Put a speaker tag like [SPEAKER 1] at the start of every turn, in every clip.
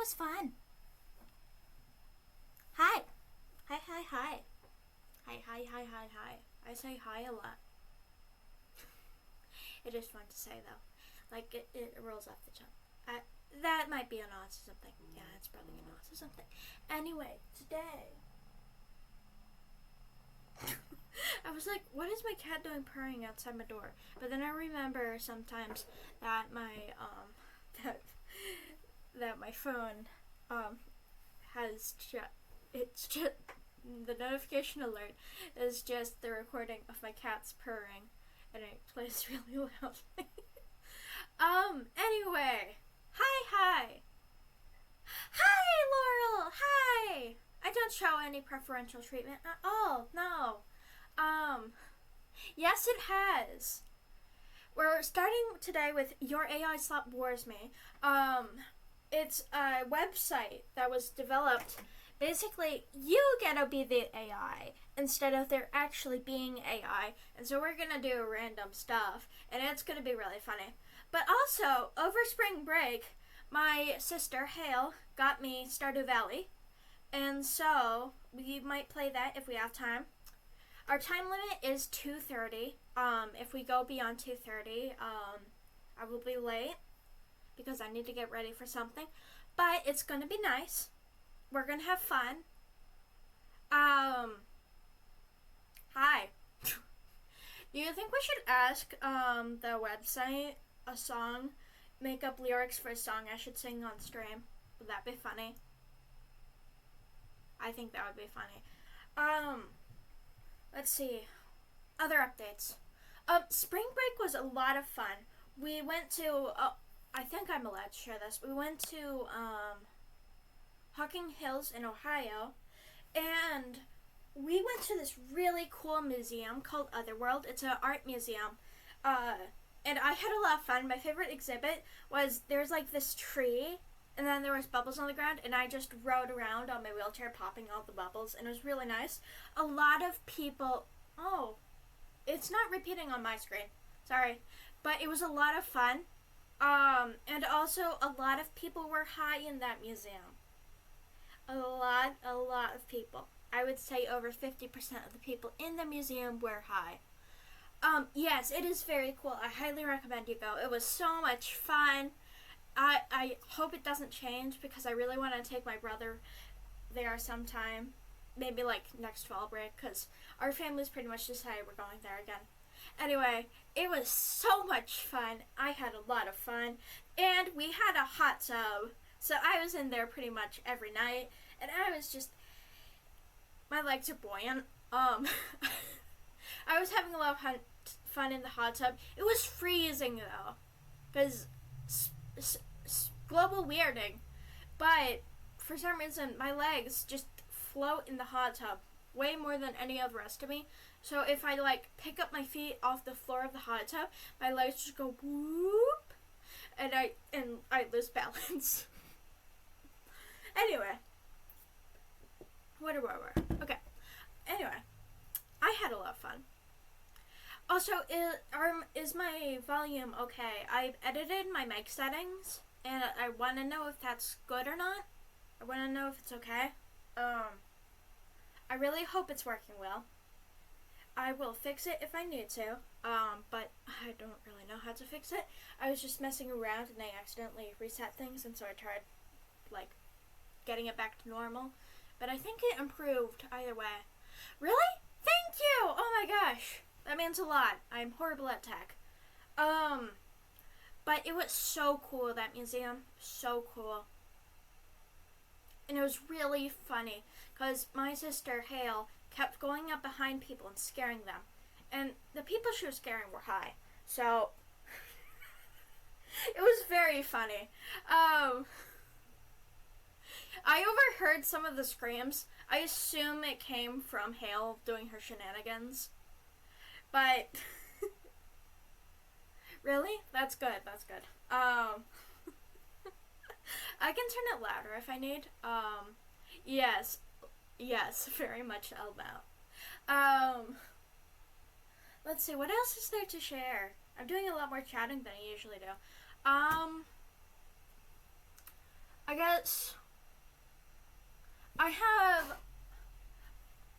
[SPEAKER 1] was fun. Hi. Hi, hi, hi. Hi, hi, hi, hi, hi. I say hi a lot. It is fun to say, though. Like, it rolls off the tongue. That might be an autism thing. Yeah, it's probably an autism thing. Anyway, today... I was like, what is my cat doing purring outside my door? But then I remember sometimes that my, that my phone, has it's just, the notification alert is just the recording of my cat's purring, and it plays really loudly. Anyway. Hi! Hi, Laurel! Hi! I don't show any preferential treatment at all, no. Yes it has. We're starting today with Your AI Slop Bores Me. It's a website that was developed. Basically, you get to be the AI instead of there actually being AI. And so we're going to do random stuff, and it's going to be really funny. But also, over spring break, my sister, Hale, got me Stardew Valley. And so, we might play that if we have time. Our time limit is 2:30. If we go beyond 2:30, I will be late because I need to get ready for something. But it's going to be nice. We're going to have fun. Hi. Do you think we should ask the website a song, make up lyrics for a song I should sing on stream? Would that be funny? I think that would be funny. Let's see. Other updates. Spring break was a lot of fun. We went to, I think I'm allowed to share this. We went to, Hocking Hills in Ohio, and we went to this really cool museum called Otherworld. It's an art museum. And I had a lot of fun. My favorite exhibit was there's like this tree, and then there was bubbles on the ground, and I just rode around on my wheelchair popping all the bubbles, and it was really nice. A lot of people... Oh, it's not repeating on my screen. Sorry. But it was a lot of fun. And also a lot of people were high in that museum. A lot of people. I would say over 50% of the people in the museum were high. Yes, it is very cool. I highly recommend you go. It was so much fun. I hope it doesn't change because I really want to take my brother there sometime. Maybe like next fall break because our family's pretty much decided we're going there again. Anyway, it was so much fun. I had a lot of fun. And we had a hot tub. So I was in there pretty much every night. And I was just... My legs are buoyant. I was having a lot of fun in the hot tub. It was freezing though. Because global weirding. But for some reason, my legs just float in the hot tub way more than any of the rest of me. So if I like pick up my feet off the floor of the hot tub, my legs just go whoop, and I lose balance. Anyway, whatever. Okay. Anyway, I had a lot of fun. Also, is my volume okay? I've edited my mic settings, and I want to know if that's good or not. I want to know if it's okay. I really hope it's working well. I will fix it if I need to, but I don't really know how to fix it. I was just messing around and I accidentally reset things, and so I tried, like, getting it back to normal. But I think it improved either way. Really? Thank you! Oh my gosh! That means a lot. I'm horrible at tech. But it was so cool, that museum. So cool. And it was really funny, because my sister, Hale, kept going up behind people and scaring them. And the people she was scaring were high. So, it was very funny. I overheard some of the screams. I assume it came from Hale doing her shenanigans. But, really? That's good. I can turn it louder if I need. Yes, very much loud. Let's see, what else is there to share? I'm doing a lot more chatting than I usually do. I guess I have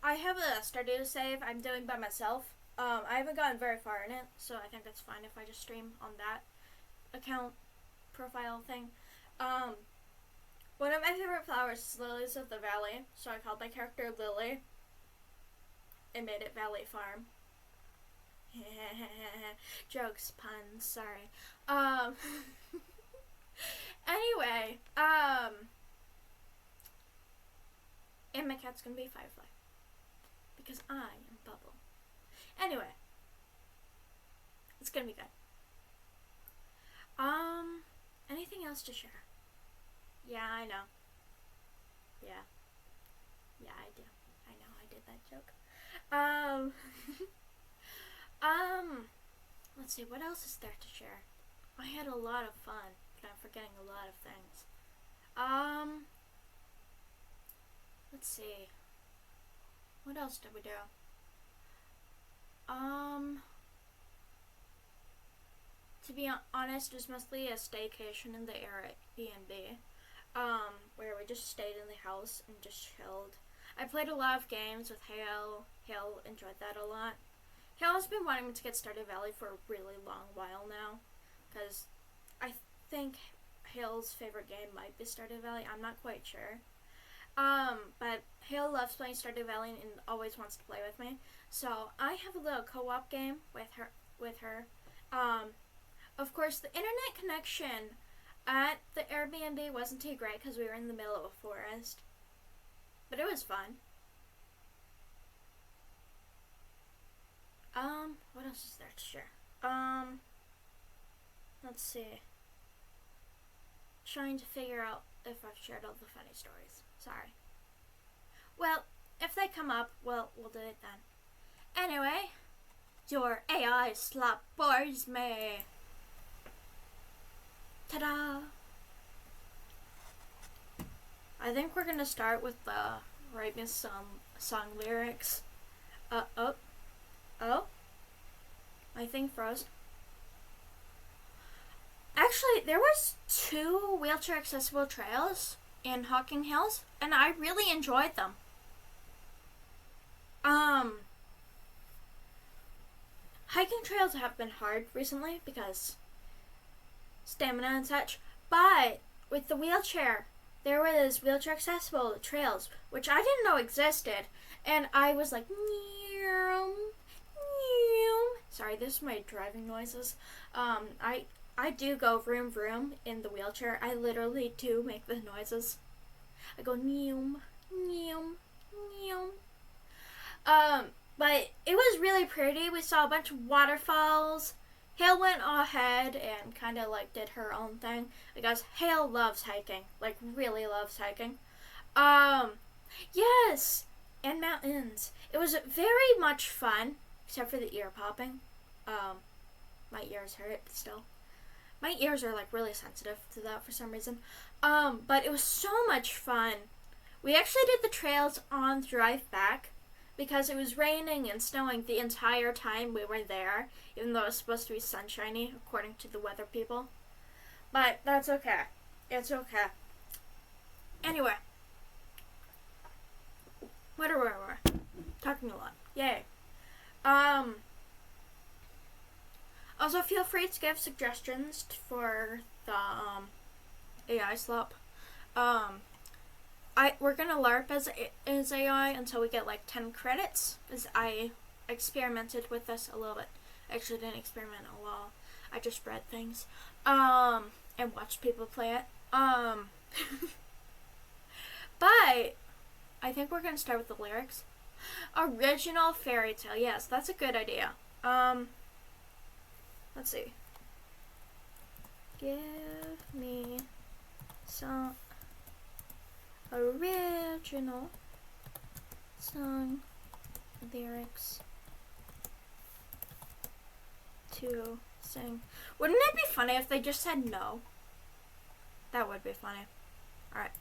[SPEAKER 1] a Stardew save I'm doing by myself. I haven't gotten very far in it, so I think that's fine if I just stream on that account profile thing. One of my favorite flowers is lilies of the valley, so I called my character Lily and made it Valley Farm. Jokes, puns, sorry. Anyway, and my cat's gonna be Firefly because I am Bubble. Anyway, it's gonna be good. Anything else to share? Yeah, I know. Yeah, I do. I know I did that joke. Let's see, what else is there to share? I had a lot of fun, but I'm forgetting a lot of things. Let's see. What else did we do? To be honest, it was mostly a staycation in the Airbnb, where we just stayed in the house and just chilled. I played a lot of games with Hale. Hale enjoyed that a lot. Hale has been wanting me to get Stardew Valley for a really long while now, because I think Hale's favorite game might be Stardew Valley. I'm not quite sure. But Hale loves playing Stardew Valley and always wants to play with me. So I have a little co-op game with her. Of course, the internet connection at the Airbnb wasn't too great because we were in the middle of a forest. But it was fun. What else is there to share? Let's see. Trying to figure out if I've shared all the funny stories. Sorry. Well, if they come up, we'll do it then. Anyway, your AI Slop bores me. Ta-da! I think we're gonna start with the writing some song lyrics. Oh, my thing froze. Actually, there was 2 wheelchair accessible trails in Hocking Hills, and I really enjoyed them. Hiking trails have been hard recently because stamina and such, but with the wheelchair, there was wheelchair accessible trails, which I didn't know existed, and I was like, meow, meow. Sorry, this is my driving noises. I do go vroom vroom in the wheelchair. I literally do make the noises. I go neum, neum, neum. But it was really pretty. We saw a bunch of waterfalls. Hale went ahead and kind of like did her own thing because Hale loves hiking, like really loves hiking. Yes, and mountains. It was very much fun, except for the ear popping. My ears hurt still. My ears are like really sensitive to that for some reason. But it was so much fun. We actually did the trails on the drive back because it was raining and snowing the entire time we were there, even though it was supposed to be sunshiny according to the weather people. But that's okay. It's okay. Anyway. What are we? Talking a lot. Yay. Also, feel free to give suggestions for the AI Slop. We're gonna LARP as AI until we get like 10 credits, as I experimented with this a little bit. I actually didn't experiment a lot. I just read things, and watched people play it. But I think we're gonna start with the lyrics. Original fairy tale. Yes, that's a good idea. Let's see. Give me some original song lyrics to sing. Wouldn't it be funny if they just said no? That would be funny. Alright.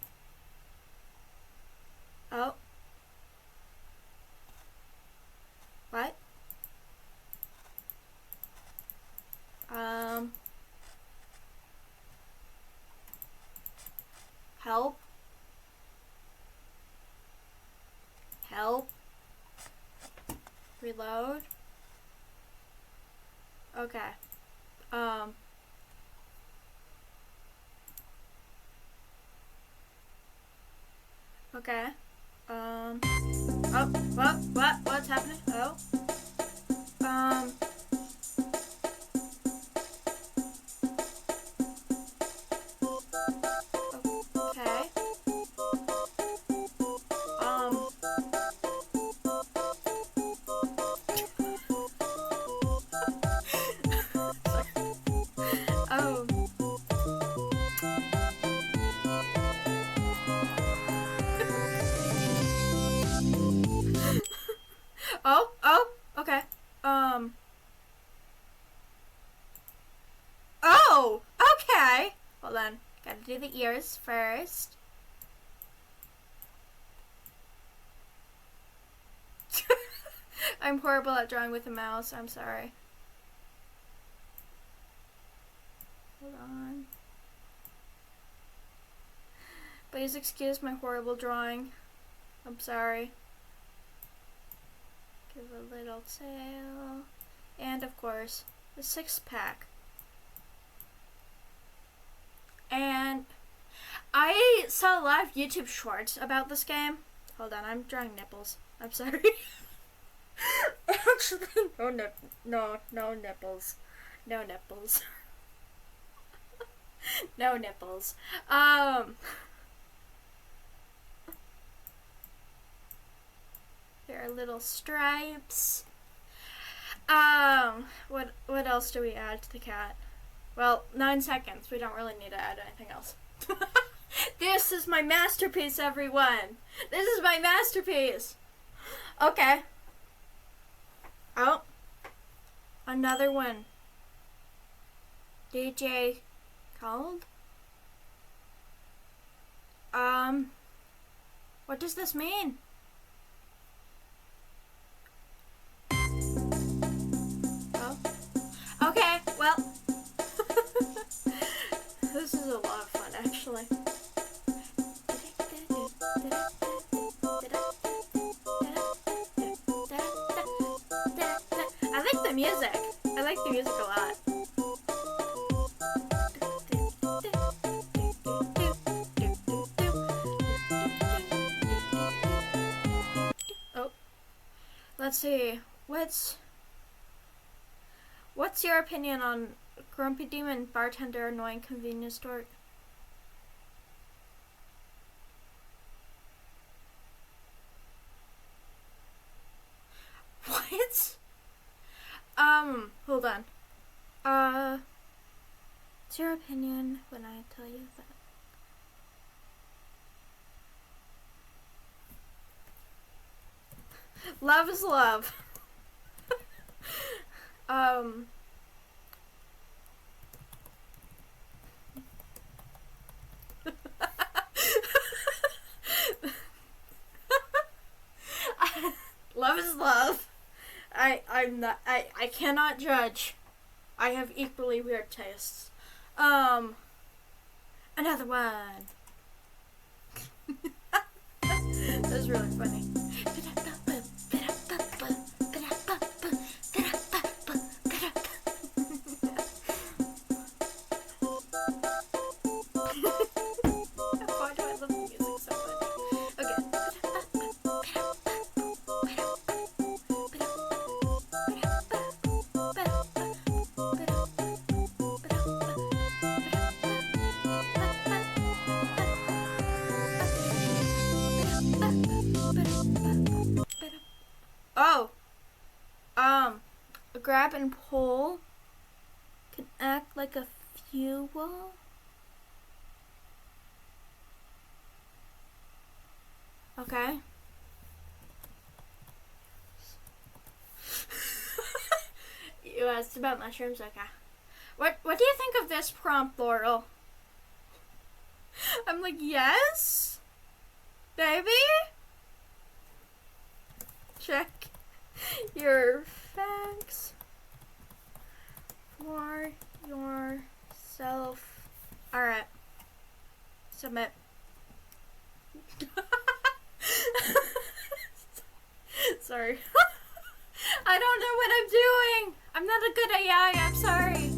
[SPEAKER 1] Oh. What? Help. Help. Reload. Okay. Okay. Oh, what's happening? Oh. Okay. Oh. Oh, okay. Oh, okay. Hold on. Gotta do the ears first. I'm horrible at drawing with a mouse. I'm sorry. Hold on. Please excuse my horrible drawing. I'm sorry. Give a little tail. And of course, the 6-pack. And I saw a lot of YouTube shorts about this game. Hold on, I'm drawing nipples. I'm sorry. Actually, no nipples. No nipples. No nipples. There are little stripes. What else do we add to the cat? Well, 9 seconds. We don't really need to add anything else. This is my masterpiece, everyone. This is my masterpiece. Okay. Oh. Another one. DJ called? What does this mean? Oh. Okay, well. This is a lot of fun, actually. I like the music. I like the music a lot. Oh. Let's see. What's your opinion on Grumpy Demon Bartender Annoying Convenience Store? What? Hold on. What's your opinion when I tell you that? Love is love. Love is love. I cannot judge. I have equally weird tastes. Another one. That was really funny. Why do I love the music so much? Okay. Oh, a grab and pull can act like a fuel. Okay. You asked about mushrooms, okay. What do you think of this prompt, Laurel? I'm like, yes? Baby? Check your facts for yourself. Alright. Submit. Sorry. I don't know what I'm doing. I'm not a good AI. I'm sorry.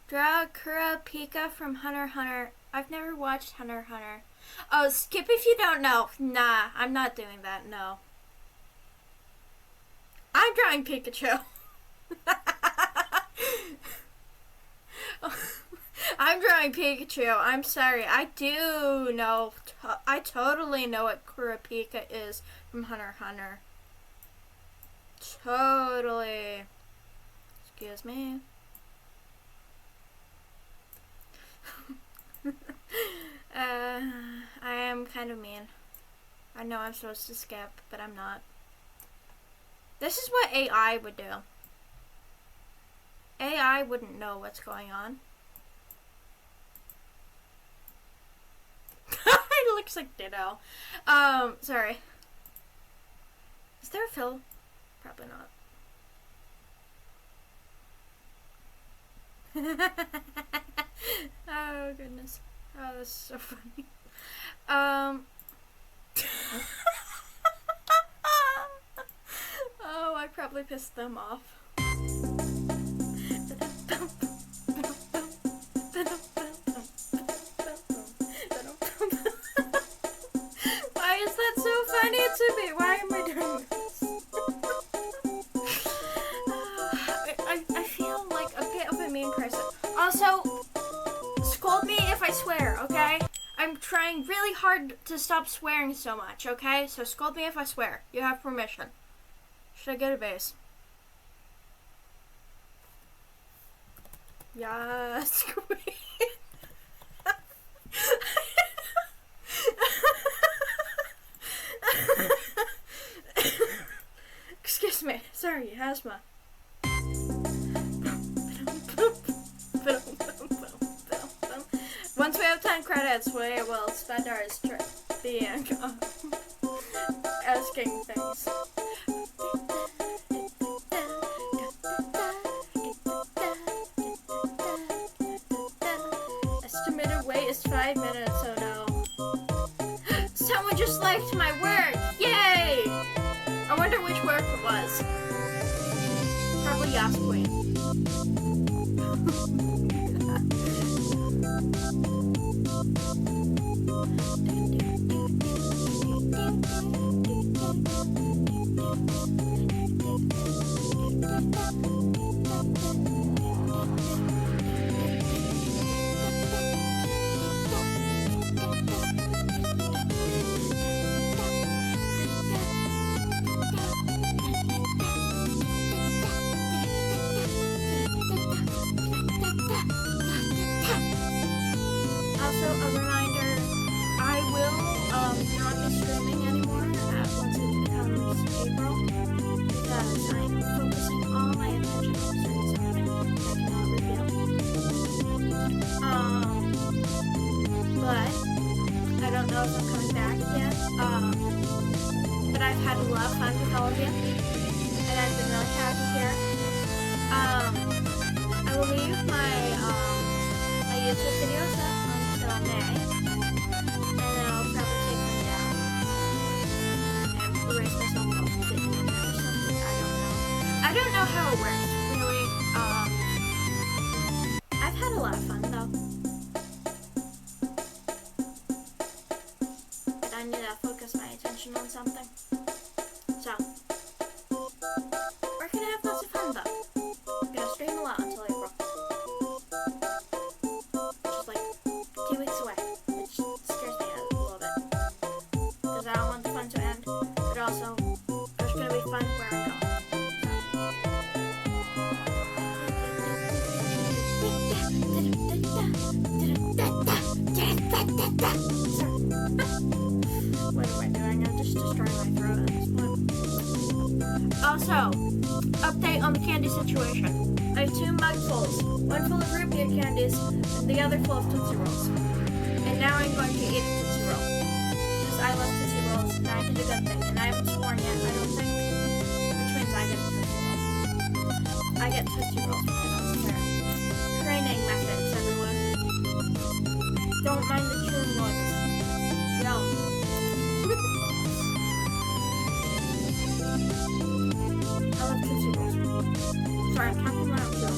[SPEAKER 1] Draw Kurapika from Hunter x Hunter. I've never watched Hunter x Hunter. Oh, skip if you don't know. Nah, I'm not doing that, no. I'm drawing Pikachu. I'm drawing Pikachu. I'm sorry. I do know. I totally know what Kurapika is from Hunter x Hunter. Totally. Excuse me. I am kind of mean. I know I'm supposed to skip, but I'm not. This is what AI would do. AI wouldn't know what's going on. It looks like Ditto. Sorry. Is there a fill? Probably not. Oh goodness. Oh, that's so funny. Oh, I probably pissed them off. Why is that so funny to me? Why am I doing this? I feel like a bit of a mean person. Also, scold me if I swear, okay? I'm trying really hard to stop swearing so much, okay? So scold me if I swear. You have permission. Should I get a base? Yes, queen. Excuse me. Sorry, asthma. Once we have 10 credits, we will spend ours being asking things. Estimated wait is 5 minutes, oh no. Someone just liked my work! Yay! I wonder which work it was. Probably Yas Queen. Also, a reminder, I will not be streaming anymore once it becomes April, because I'm focusing all my attention on certain something I cannot reveal. But I don't know if I'm coming back yet. But I've had a lot of fun with all of you, and I've been really happy here. I will leave my YouTube videos up until May, and then I'll probably take them down and erase myself off of it or something. I don't know how it works, really. I've had a lot of fun though, but I need to focus my attention on something. So we're gonna have lots of fun though. I'm gonna stream a lot until April. Which is like 2 weeks away, which scares me a little bit. Because I don't want the fun to end, but also there's gonna be fun where I'm going. What am I doing? I'm just destroying my throat at this point. Also, update on the candy situation. I have 2 mugfuls, one full of root beer candies, and the other full of Tootsie Rolls. And now I'm going to eat a Tootsie Roll. Because I love Tootsie Rolls, and I did a good thing. And I haven't sworn yet, I don't think. Which means I get Tootsie Rolls. I get Tootsie Rolls when I don't swear. Training methods, everyone. Don't mind the chewing noises. Don't. I love Tootsie Rolls. Sorry, I'm talking loud too.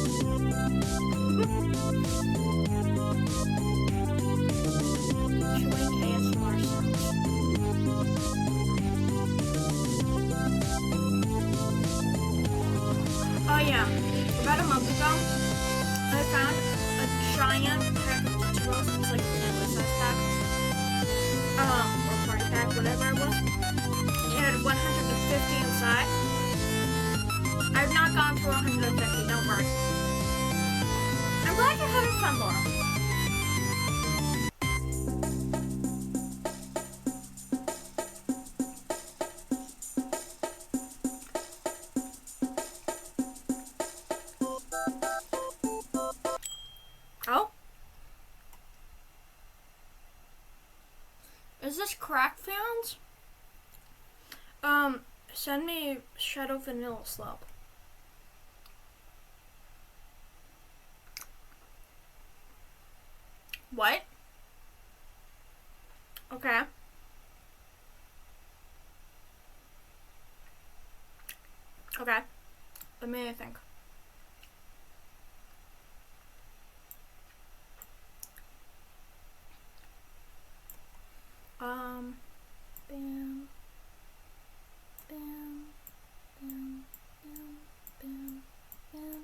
[SPEAKER 1] Chewing ASMR sounds. Oh yeah, about a month ago, I found a giant pack of Tootsie Rolls. It's like a family size pack. Or party pack, whatever it was. It had 150 inside. I've not gone through 150, don't worry. I'm glad you're having fun, Laura. Oh? Is this crack found? Send me Shadow Vanilla Slop. What? Okay. Okay. Let me think. Bam. Bam. Bam. Bam. Bam. Bam.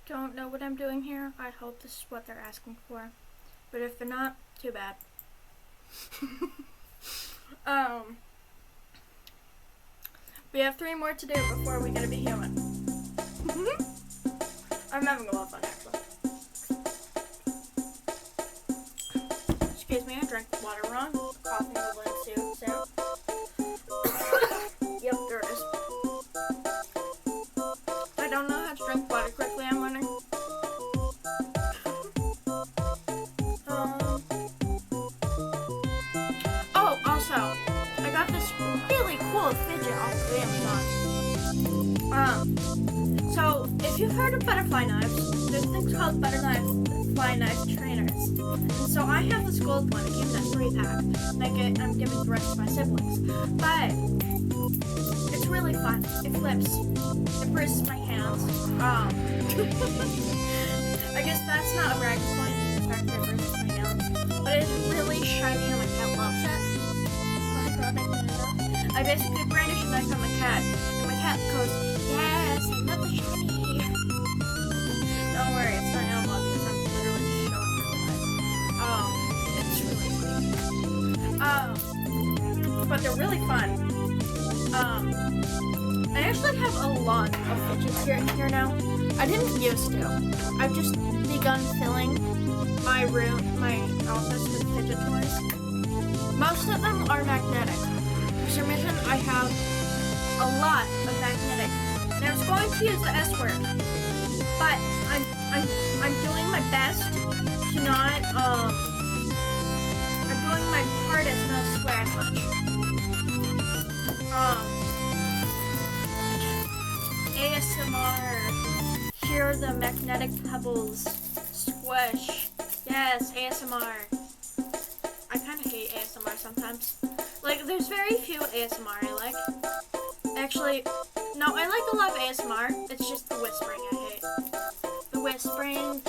[SPEAKER 1] Don't know what I'm doing here. I hope this is what they're asking for. But if they're not, too bad. We have 3 more to do before we get to be human. I'm having a lot of fun, actually. Excuse me, I drank the water wrong. Coughing will ensue soon. Yep, there it is. I don't know how to drink water quickly, I'm learning. Oh, also, I got this really cool fidget off of Amazon. So, if you've heard of butterfly knives, there's things called butterfly knife trainers. And so I have this gold one, it came in a 3-pack. I'm giving the rest to my siblings. But it's really fun. It flips. It bruises my hands. I guess that's not a bragging point, the fact that it bruises my hands. But it's really shiny and my cat loves it. I basically brandish a knife at my cat, and my cat goes, "Yes, I love the shiny." Don't worry, it's not animal because I'm literally showing her the knife. It's really funny. But they're really fun. I actually have a lot of fidgets here now. I didn't used to. I've just begun filling my office with fidget toys. Most of them are magnetic. For some reason, I have a lot of magnetic. And I was going to use the S word, but I'm doing my best to not. I'm doing my hardest not to swear as much. ASMR. Hear the magnetic pebbles squish. Yes, ASMR. I kind of hate ASMR sometimes. Like, there's very few ASMR I like. Actually, no, I like a lot of ASMR. It's just the whispering I hate. The whispering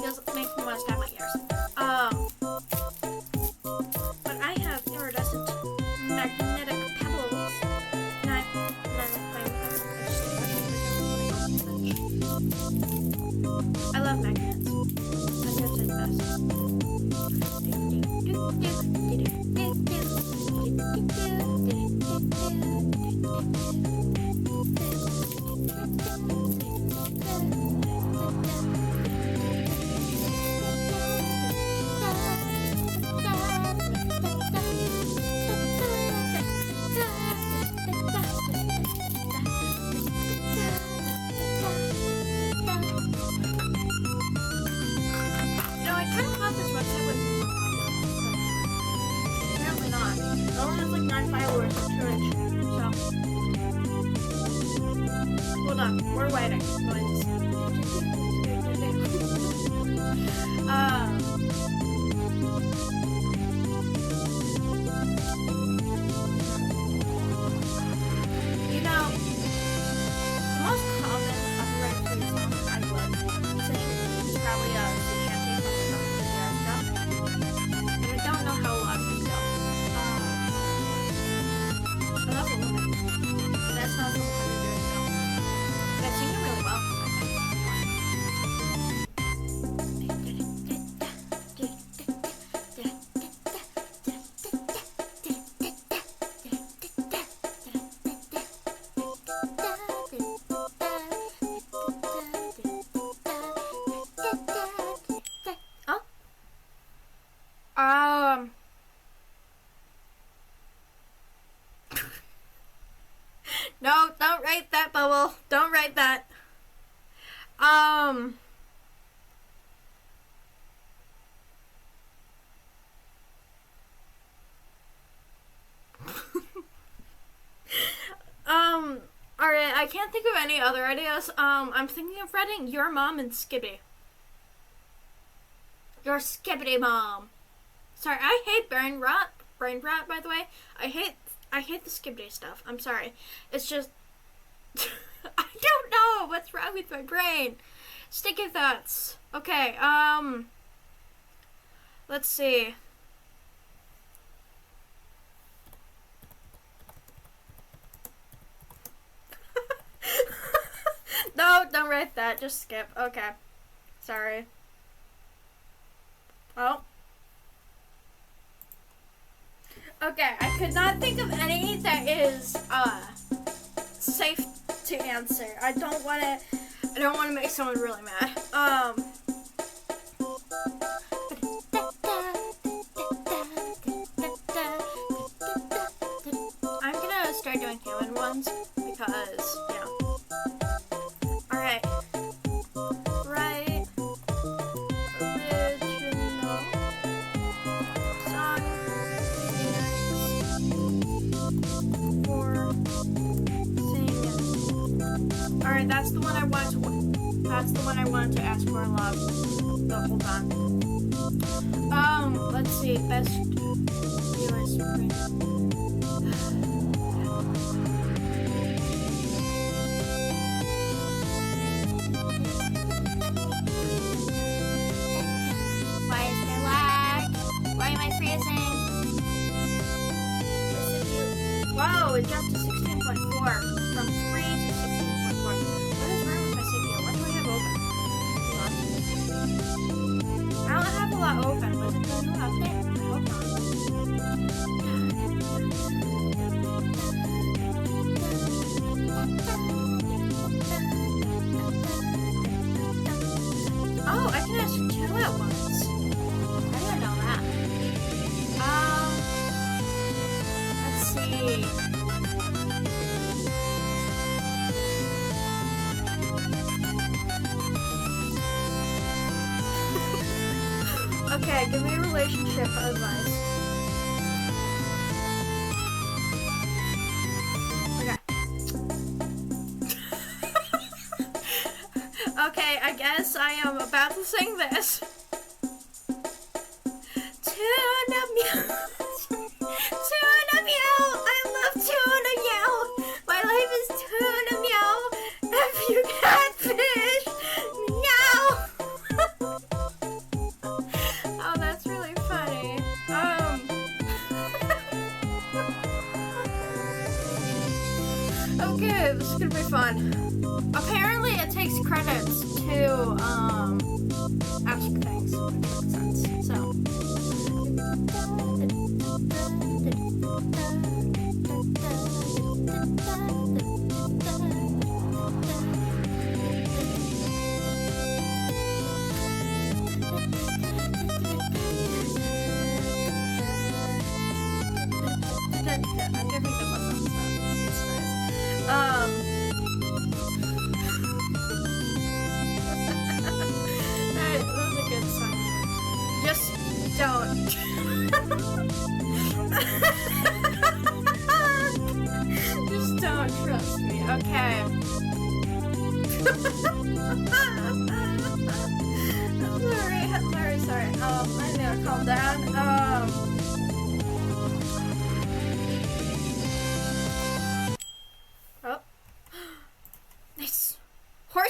[SPEAKER 1] just makes me want to stab my ears. But I have iridescent magnetic pebbles. And I love magnets. Magnets are the best. 9 followers on Twitch. So, hold on, we're waiting. You know, the most common copyright free song I would sing is probably a sea shanty from the stuff. And I don't know how a lot of them go. I love a woman. That's not something I'm doing though. But I sing it really well, I think. No, don't write that, Bubble. Don't write that. Alright, I can't think of any other ideas. I'm thinking of writing Your Mom and Skippy. Your Skippity Mom. Sorry, I hate brain rot, by the way. I hate the Skippity stuff. I'm sorry. It's just, I don't know what's wrong with my brain. Sticky thoughts. Okay, let's see. No, don't write that. Just skip. Okay. Sorry. Oh. Okay, I could not think of any that is safe to answer. I don't want to make someone really mad. I'm gonna start doing human ones because, you know. All right. Right. Original song. Alright, that's the one I wanted to ask for a lot. But hold on. Let's see, best viewers screen. Why is there lag? Why am I freezing? Wow, it jumped to 16.4 from 3 to 16.4. What is wrong with my CPU? What do I have open? I don't have a lot open. Was it doing a lot there? I hope not. Oh, I can ask 2 at once. I didn't know that. Let's see. Okay, give me relationship advice. Okay. Okay, I guess I am about to sing this. Tuna meow. Tuna meow. I love tuna meow. My life is tuna meow. If you catfish, meow. Oh, that's really funny. Okay, this is gonna be fun. Apparently, it takes credits to ask things. Makes sense. So. I'm giving them a thumbs up. It's nice. That was a good song. Just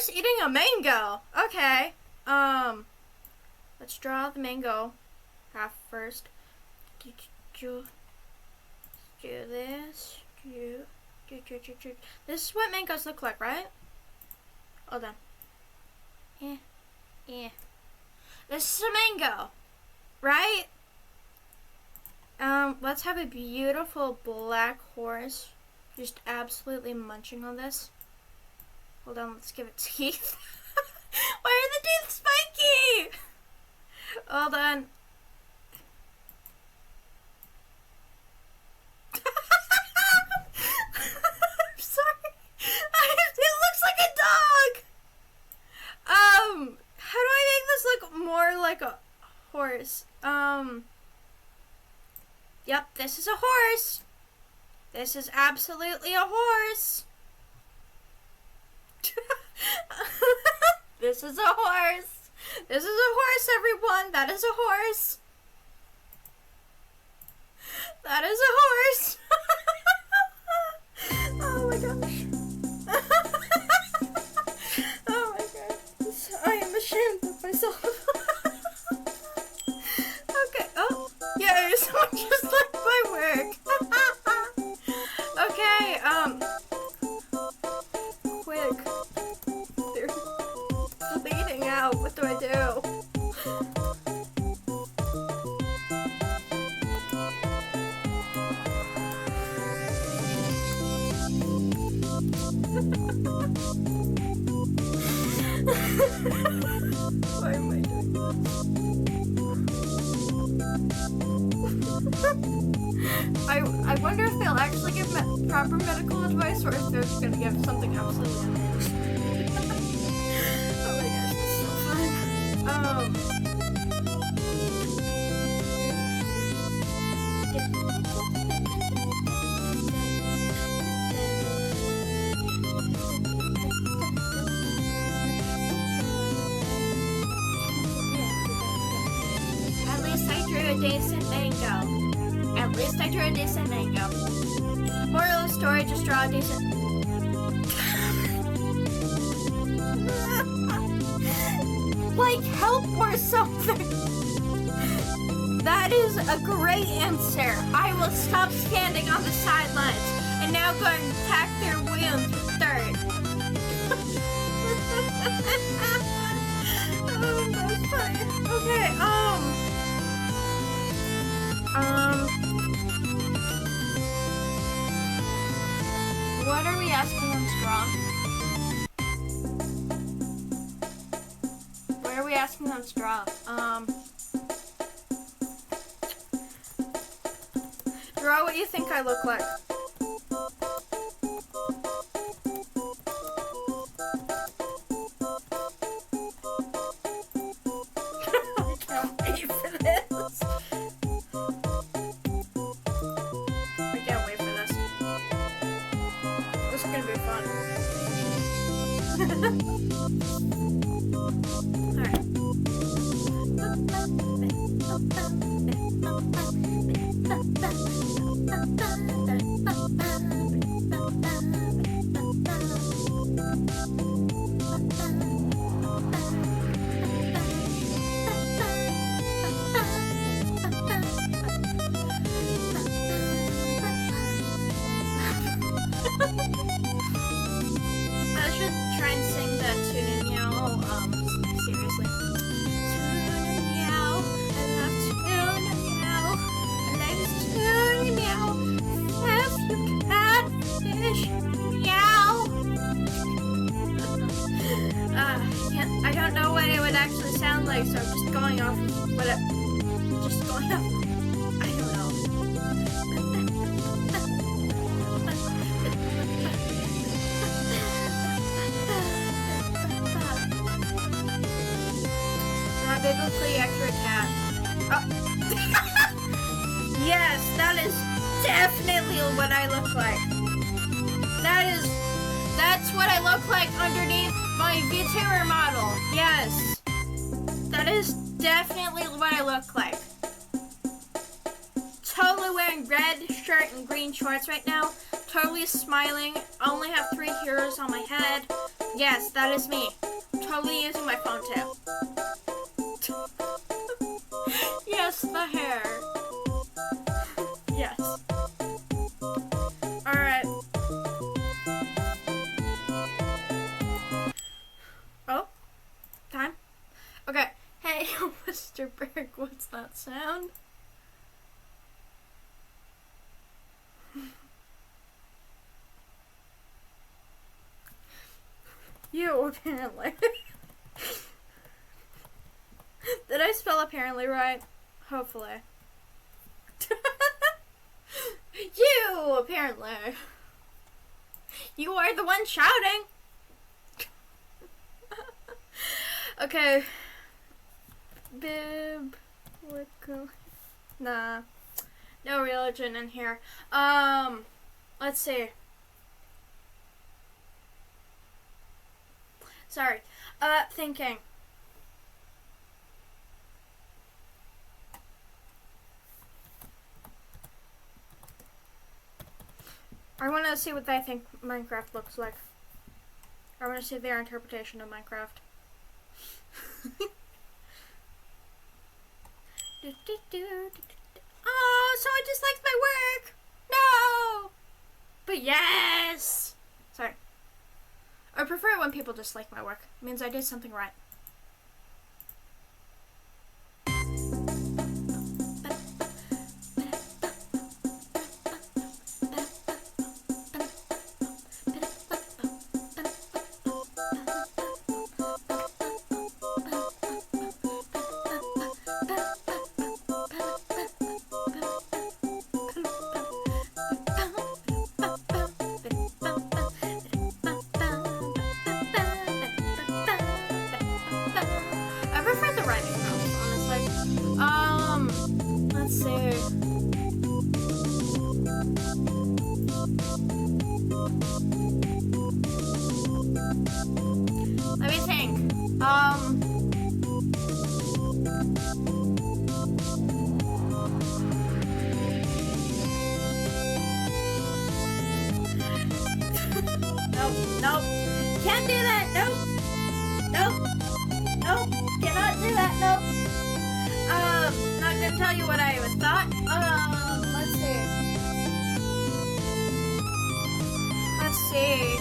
[SPEAKER 1] just eating a mango. Okay. Let's draw the mango half first. Do this. This is what mangoes look like, right? Hold on. Yeah. This is a mango, right? Let's have a beautiful black horse just absolutely munching on this. Hold on, let's give it teeth. Why are the teeth spiky? Hold on. I'm sorry. It looks like a dog. How do I make this look more like a horse? Yep, this is a horse. This is absolutely a horse. This is a horse. This is a horse, everyone. That is a horse. That is a horse. Oh my gosh. Oh my goodness. I am ashamed of myself. Okay. Oh, yeah, someone just liked my work. Okay, quick. They're bleeding out. What do I do? Why am I doing this? I wonder if they'll actually give proper medical advice or if they're just gonna give something absolutely unhinged. Oh my gosh, this is so fun. At least I drew a decent mango. At least I drew a decent mango. Moral of the story, just draw a decent... like, help or something. That is a great answer. I will stop standing on the sidelines and now go and attack their wounds with dirt. Oh, that's funny. Okay, what are we asking them to draw? What are we asking them to draw? Draw what you think I look like. I can't wait for this. I can't wait for this. This is gonna be fun. Alright. I should try and sing that tune and meow, seriously. Tune and meow, I love tune and meow, I like this tune and meow, if you catfish, meow. I don't know what it would actually sound like, so I'm just going off what it, just going off, I don't know. Not biblically accurate cat. Oh. Yes, that is definitely what I look like. That's what I look like underneath my VTuber model. Yes. That is definitely what I look like. Totally wearing red shirt and green shorts right now. Totally smiling. I only have 3 heroes on my head. Yes, that is me. totally using my phone too. Yes, the hair. Yes. Alright. Oh. Time. Okay. Hey, Mr. Berg, what's that sound? You, apparently. Did I spell apparently right? Hopefully. You, apparently. You are the one shouting. Okay. Biblical. Nah. No religion in here. Let's see. Sorry. Thinking. I want to see what they think Minecraft looks like. I want to see their interpretation of Minecraft. Oh, someone dislikes my work! No! But yes! Sorry. I prefer it when people dislike my work. It means I did something right. Let me think. Nope. Can't do that. Nope. Cannot do that. Nope. Not gonna tell you what I was thought. Let's see.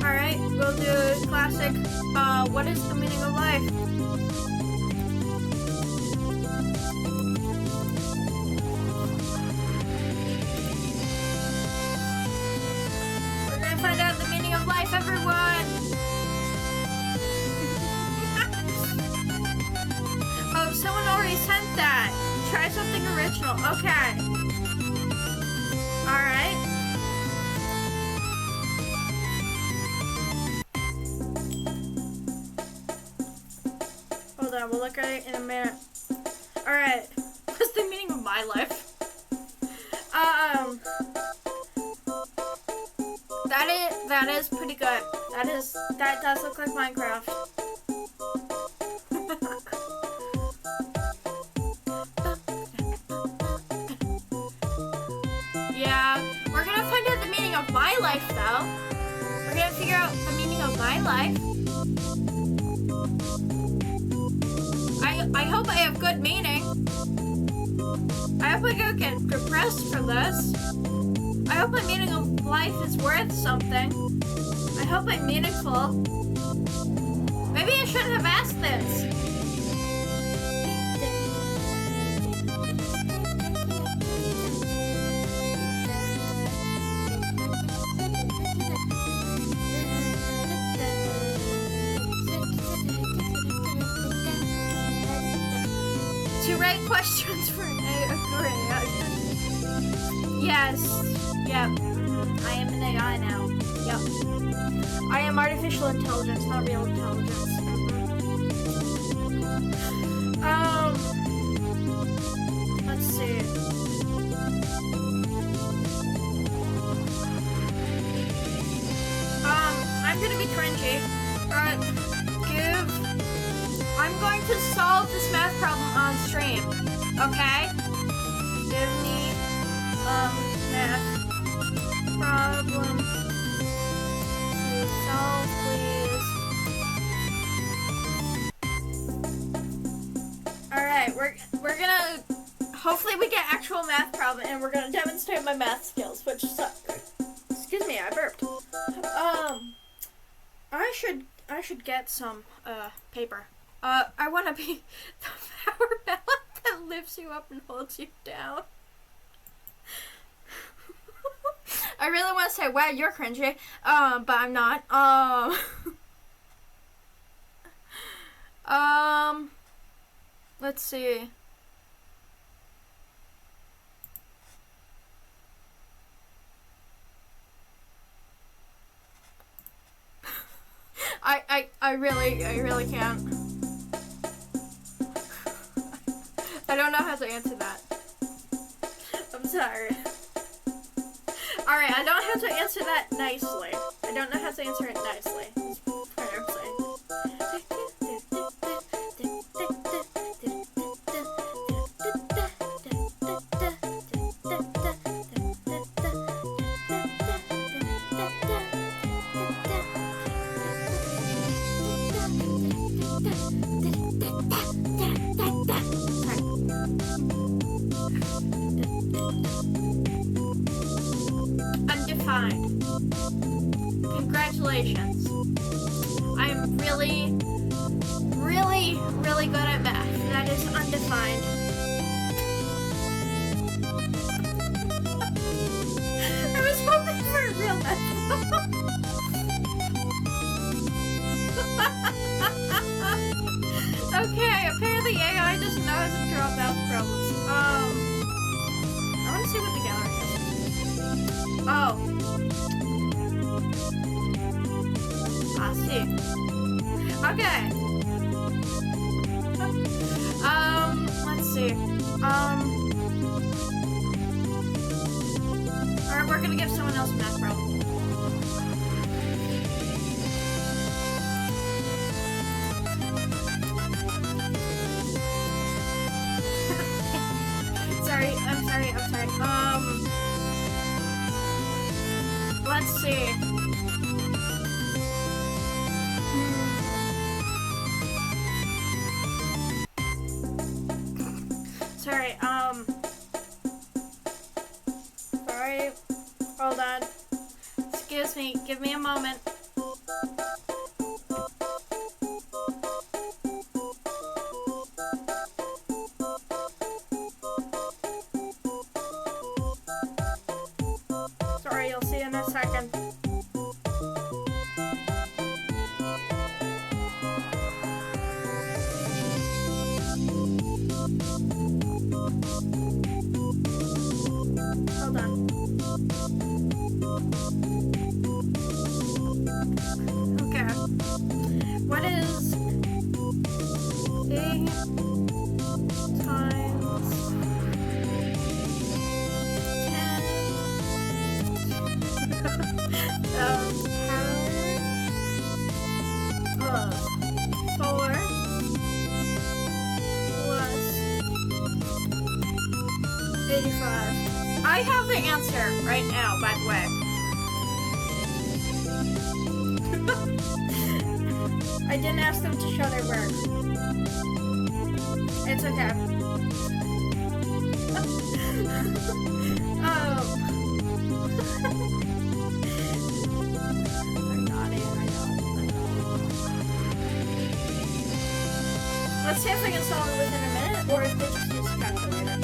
[SPEAKER 1] Alright, we'll do classic, what is the meaning of life? We're gonna find out the meaning of life, everyone! Oh, someone already sent that. Try something original. Okay. Alright. Hold on, we'll look at it in a minute. Alright. What's the meaning of my life? That is pretty good. That does look like Minecraft. Yeah, we're gonna find out the meaning of my life though. We're gonna figure out the meaning of my life. I hope I have good meaning. I hope I don't get depressed from this. I hope my meaning of life is worth something. I hope I'm meaningful. Maybe I shouldn't have asked this. To write questions for an AI. Yes. Yep. I am an AI now. Yep. I am artificial intelligence, not real intelligence. Let's see. I'm gonna be cringy. I'm going to solve this math problem on stream. Okay? Give me math problem to solve, please. Alright, we're gonna hopefully we get actual math problem and we're gonna demonstrate my math skills, which suck. Excuse me, I burped. I should get some paper. I wanna be the power mallet that lifts you up and holds you down. I really want to say, wow, you're cringy, but I'm not. Let's see. I really can't. I don't know how to answer that. I'm sorry. Alright, I don't know how to answer that nicely. I don't know how to answer it nicely. That's what I'm saying. Undefined. Congratulations. I'm really good at math. That is undefined. I was hoping for a real math. Okay, apparently AI doesn't know how to draw math problems. I want to see what the gallery is. Oh. I see. Okay. Let's see. Alright, we're gonna give someone else a math problem. I'm sorry. Let's see. Sorry, sorry, hold on. Excuse me, give me a moment. Sorry, you'll see in a second. Hold on. Okay. What is 8 times 10 power of 4 plus 85? I have the answer right now, by the way. I didn't ask them to show their work. It's okay. Oh. I'm naughty, I know. Let's see if I can solve it within a minute, or if they just use a calculator.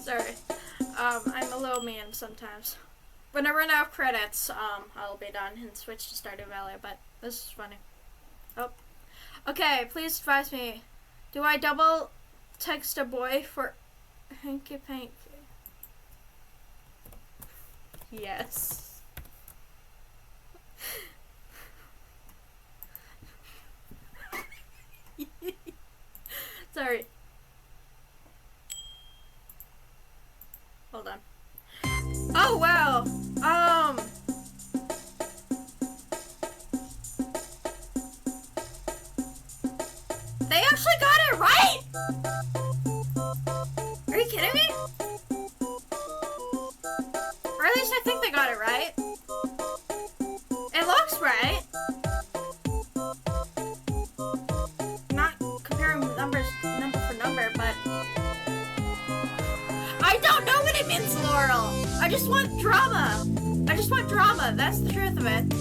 [SPEAKER 1] Sorry. I'm a little mean sometimes. When I run out of credits, I'll be done and switch to Stardew Valley, but this is funny. Oh. Okay, please advise me. Do I double text a boy for hanky panky? Yes. Sorry. actually got it right? Are you kidding me? Or at least I think they got it right. It looks right. Not comparing numbers number for number, but I don't know what it means, Laurel. I just want drama. I just want drama. That's the truth of it.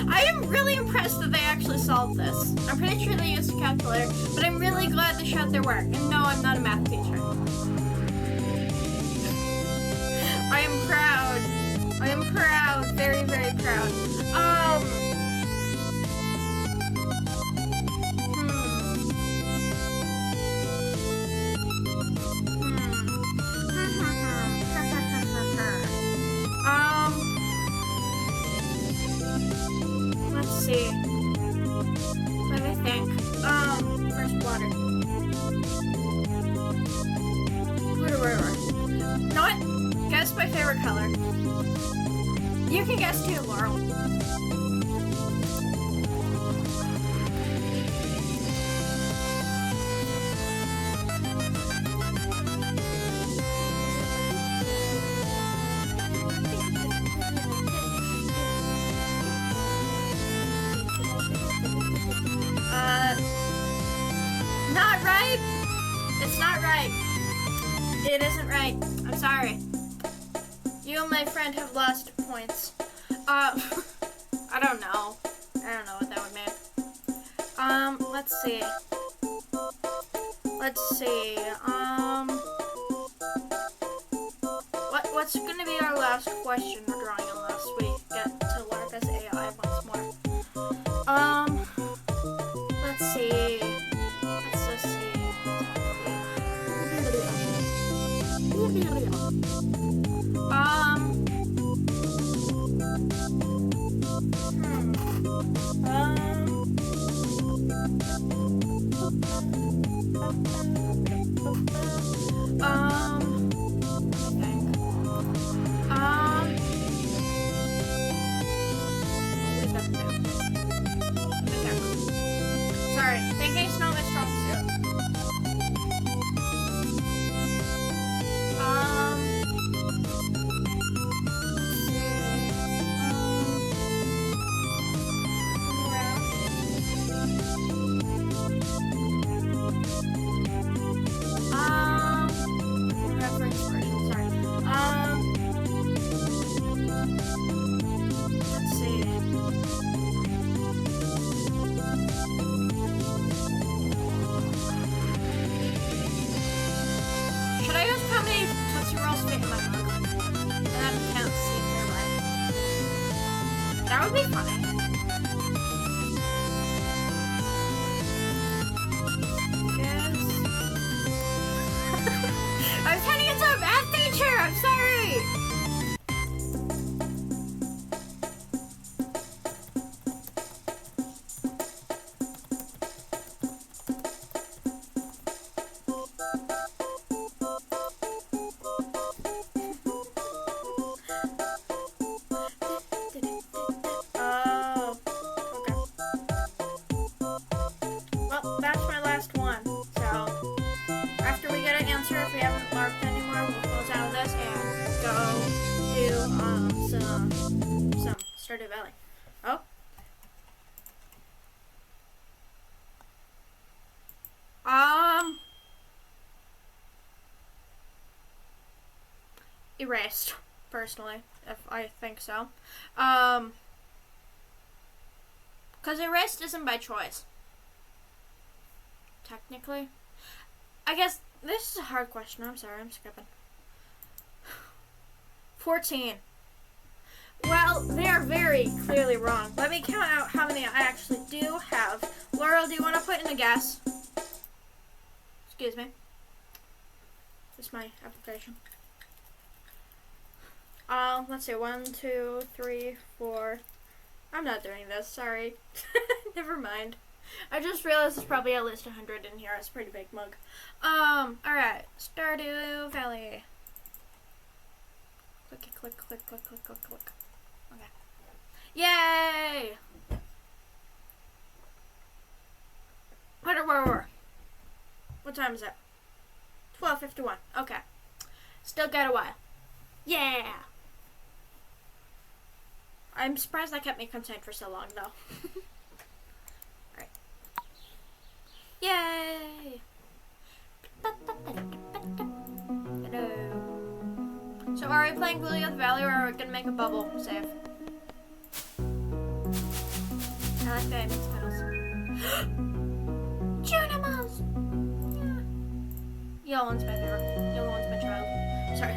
[SPEAKER 1] I am really impressed that they actually solved this. I'm pretty sure they used a calculator, but I'm really glad they showed their work. And no, I'm not a math teacher. I am proud. I am proud. Very, very proud. Let's see. Let me think. First water. Water. You know what? Guess my favorite color. You can guess too, Laurel. Not right. It's not right. It isn't right. I'm sorry. You and my friend have lost points. I don't know. I don't know what that would mean. Let's see. What's gonna be our last question we're drawing unless we get to work as AI once more? Let's see. Let's just see. Sorry, thinking's not my strong suit. Reference version, sorry. Let's see. Should I use how many Tootsie Rolls fit in my mug? And then count to see if they're right. That would be funny. Guess. I was trying to get to a math teacher! I'm sorry! Oh, okay. Well, that's my last one. So, after we get an answer, if we haven't marked anymore, we'll close out of this and go do some Stardew Valley. Oh. Erased, personally, if I think so. Because erased isn't by choice. Technically. I guess this is a hard question. I'm sorry, I'm skipping. 14. Well, they are very clearly wrong. Let me count out how many I actually do have. Laurel, do you want to put in a guess? Excuse me. This is my application. Let's see. 1, 2, 3, 4. I'm not doing this. Sorry. Never mind. I just realized there's probably at least 100 in here. It's a pretty big mug. Alright. Stardew Valley. Clicky, click, click, click, click, click, click. Okay. Yay! Where? What time is it? 12:51. Okay. Still got a while. Yeah! I'm surprised I kept me content for so long, though. Alright. Yay! Hello. So are we playing Lily of the Valley, or are we gonna make a bubble save? I like that it makes petals. Junimals! Yeah. Yellow one's my favorite. Yellow one's my child. Sorry.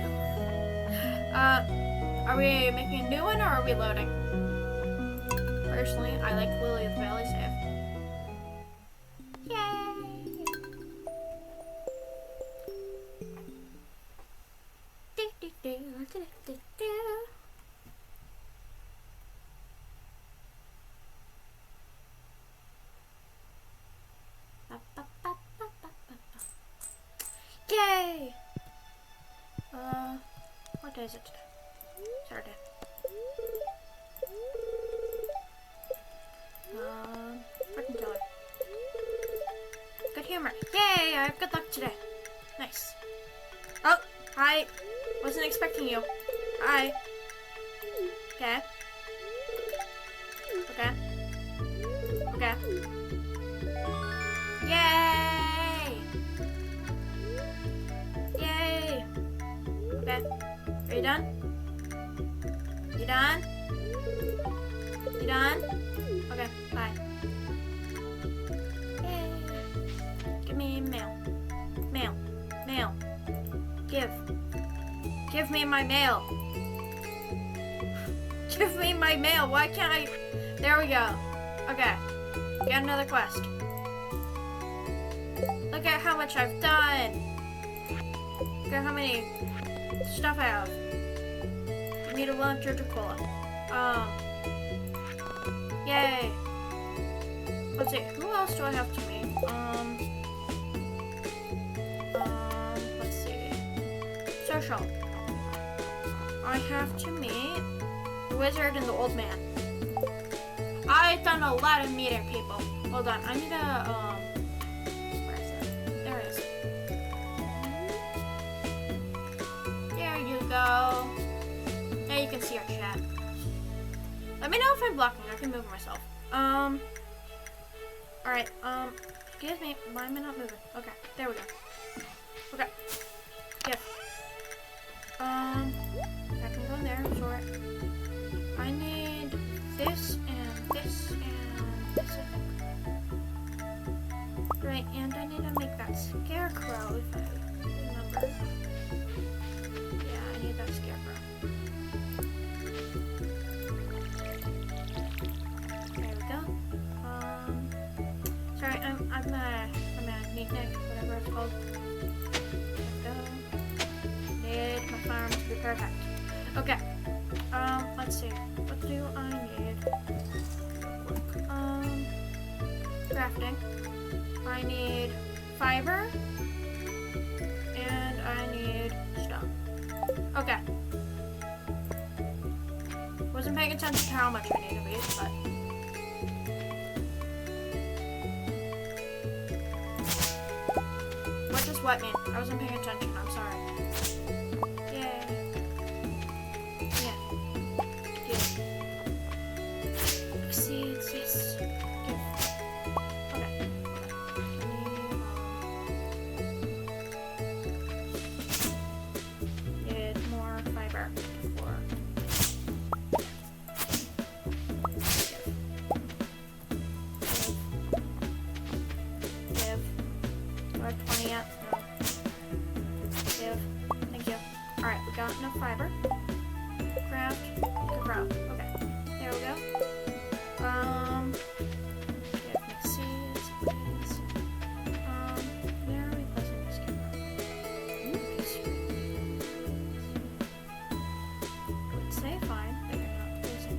[SPEAKER 1] Are we making a new one, or are we loading? Personally, I like Lily of the Valley save. Yay! Yay! What day is it today? Saturday. Fortune teller. Good humor. Yay! I have good luck today. Nice. Oh, hi. Wasn't expecting you. Hi. Okay. Okay. Okay. Yay! Yay! Okay. Are you done? You done? You done? Okay, bye. Yay. Give me mail. Mail. Mail. Give me my mail. Give me my mail. Why can't I? There we go. Okay. Got another quest. Look at how much I've done. Look at how many stuff I have. I need a launcher to cola. Yay. Let's see. Who else do I have to meet? Let's see. Social. I have to meet the wizard and the old man. I've done a lot of meeting people. Hold on. I need a, where is it? There it is. There you go. Now you can see our chat. Let me know if I'm blocking. I can move myself. Alright, excuse me. Why am I not moving? Okay, there we go. Okay. Yep. I can go in there, sure. I need this and this and this, I think. Right, and I need to make that scarecrow if I remember. Yeah, I need that scarecrow. There we go. Sorry, I'm a knick-knack, whatever it's called. There we go. Need my farm to be perfect. Okay. Let's see. What do I need? Crafting. I need fiber. And I need stone. Okay. Wasn't paying attention to how much I need of each, but... What does what mean? I wasn't paying attention, I'm sorry. Yay. Yeah. Give. Exceeds, yes. Give. Okay. Need more fiber for... Give. Do I have 20 yet? No. Give. Thank you. Alright, we got enough fiber. Craft. Grow. Okay. There we go. Give me seeds, please. Where are we placing this camera? I would say fine, but you're not placing.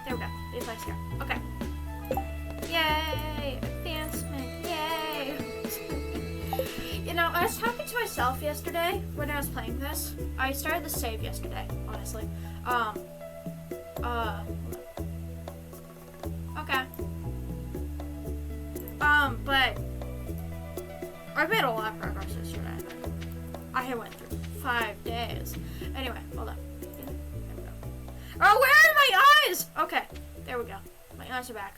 [SPEAKER 1] There we go. Be placed here. Okay. Yay! Advancement. Yay! You know, I was talking to myself myself yesterday when I was playing this. I started the save yesterday, honestly. Okay. But I made a lot of progress yesterday. I went through 5 days. Anyway, hold on. There we go. Oh, where are my eyes? Okay, there we go. My eyes are back.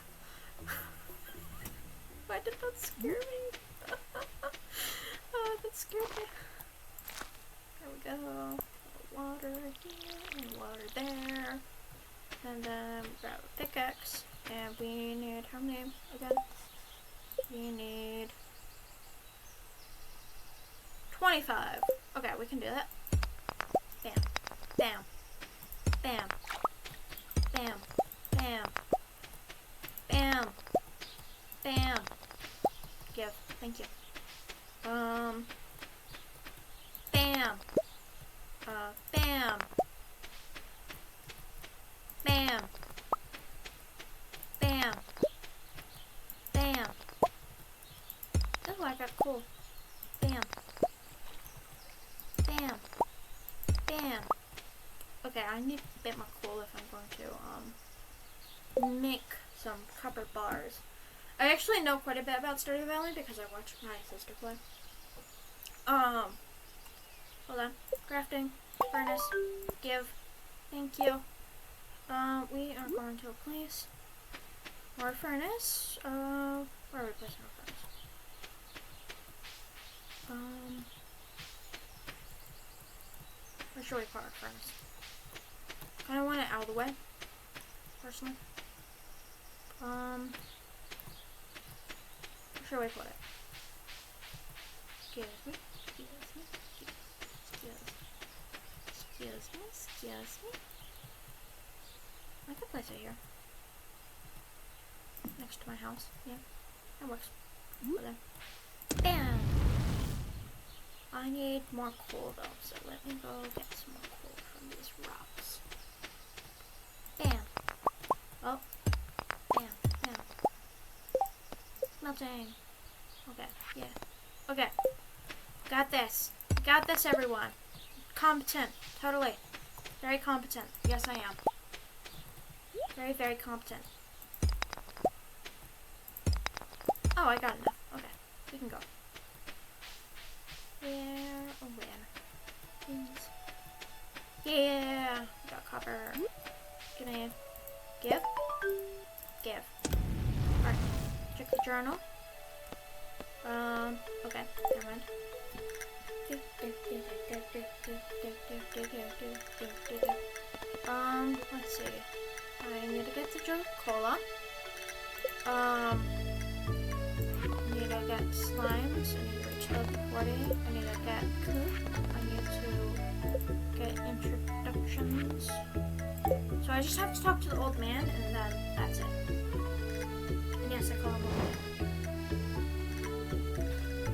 [SPEAKER 1] Why did that scare me? Oh, that scared me. There we go. Water here and water there. And then we grab a pickaxe. And we need how many again? We need 25. Okay, we can do that. Bam. Bam. Bam. Bam. Bam. Bam. Bam. Give. Thank you. Bam. Bam. Bam. Bam. Bam. Oh, I got cool. Bam. Bam. Bam. Okay, I need a bit more coal if I'm going to make some copper bars. I actually know quite a bit about Stardew Valley because I watched my sister play. Hold on. Crafting. Furnace. Give. Thank you. We are going to place our furnace. Where are we placing our furnace? Where should we put our furnace? I don't want it out of the way, personally. Where should we put it? Excuse me. Excuse me. I could place it here. Next to my house. Yeah, that works. Put it. Bam! I need more coal though, so let me go get some more coal from these rocks. Bam! Oh. Bam. Bam. Melting. Okay, yeah. Okay. Got this. Got this, everyone. Competent. Totally. Very competent. Yes, I am. Very, very competent. Oh, I got enough. Okay. We can go. Where? Oh, where? Please. Yeah! Got copper. Can I give? Give. Alright. Check the journal. Okay. Never mind. Let's see. I need to get the junk cola. I need to get slimes. I need to reach level 40. I need to get coop. I need to get introductions. So I just have to talk to the old man, and then that's it. And yes, I call him old man.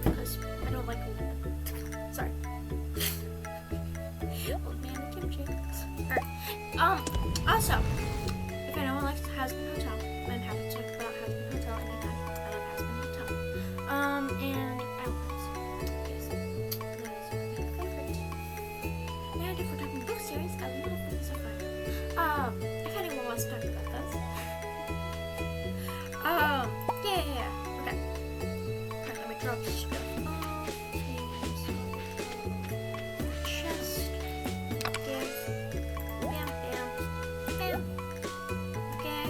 [SPEAKER 1] Because I don't like old man. Sorry. Old man and kimchi. Alright. Also, if anyone likes Hasbin Hotel, I'm happy to talk about Hasbin Hotel anytime. I love Hasbin Hotel. And Outlands. Yes. That is my favorite. And if we're talking book series, I love things so fun. If anyone wants to talk about those. Yeah. Okay. Alright, let me drop stuff off. Chest. Give. Bam, bam, bam. Okay.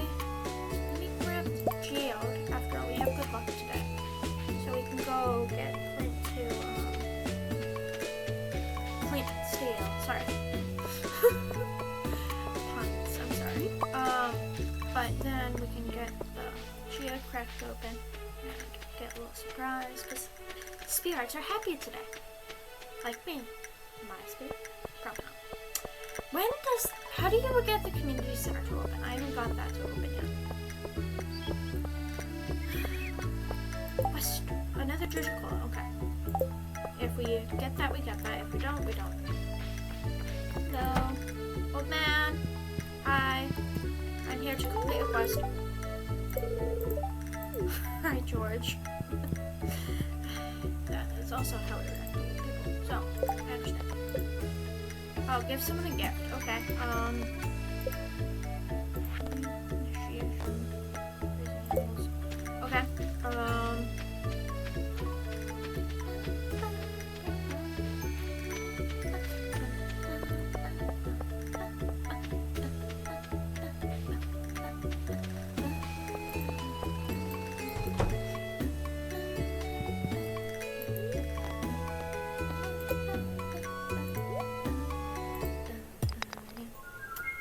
[SPEAKER 1] Let me grab Geode after all. We have good luck today. So we can go get Flint to, Flint steel. Sorry. Puns, I'm sorry. But then we can get the Geode cracked open and get a little surprise because spirits are happy today. Like me. My spirit. Probably not. How do you ever get the community center to open? I haven't got that to open yet. West, another treasure cola, okay. If we get that, we get that. If we don't, we don't. Hello, old man. Hi. I'm here to complete a quest. Hi, George. That is also how we react to people. So, I understand. Oh, give someone a gift. Okay. Initiation. Okay.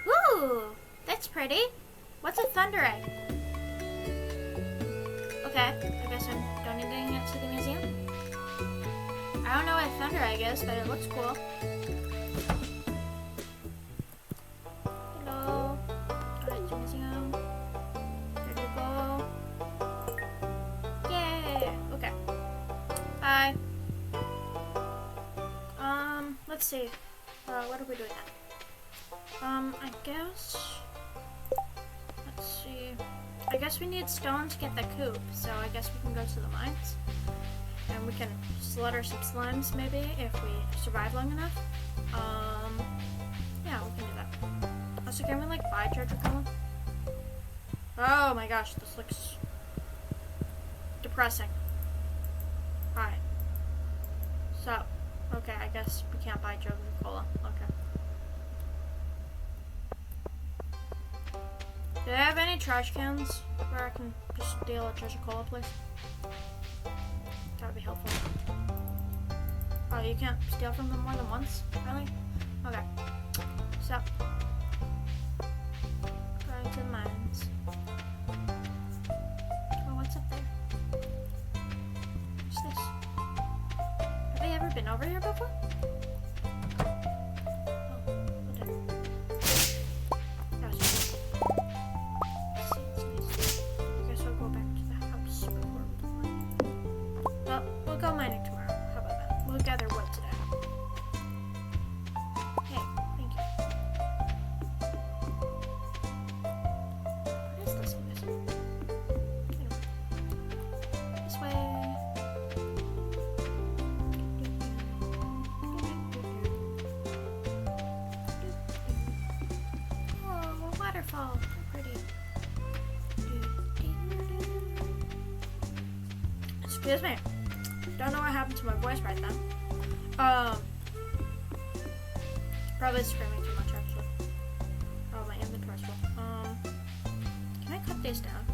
[SPEAKER 1] Ooh, that's pretty. What's a thunder egg? Okay, I guess I'm donating it to the museum. I don't know what a thunder egg is, but it looks cool. Hello. Donate to museum. There you go. Yay! Okay. Bye. Let's see. What are we doing now? I guess. Let's see. I guess we need stone to get the coop, so I guess we can go to the mines. And we can slaughter some slimes, maybe, if we survive long enough. Yeah, we can do that. Also, can we, like, buy treasure column? Oh my gosh, this looks depressing. Alright. So, okay, I guess we can't buy treasure cola. Okay. Do they have any trash cans where I can just steal a treasure cola, please? That would be helpful. Oh, you can't steal from them more than once? Really? Okay. So, going to the mines. Oh, what's up there? What's this? Have they ever been over here before? Oh, pretty. Excuse me. Don't know what happened to my voice right then. Probably screaming too much actually. Oh, my inventory's full. Can I cut these down?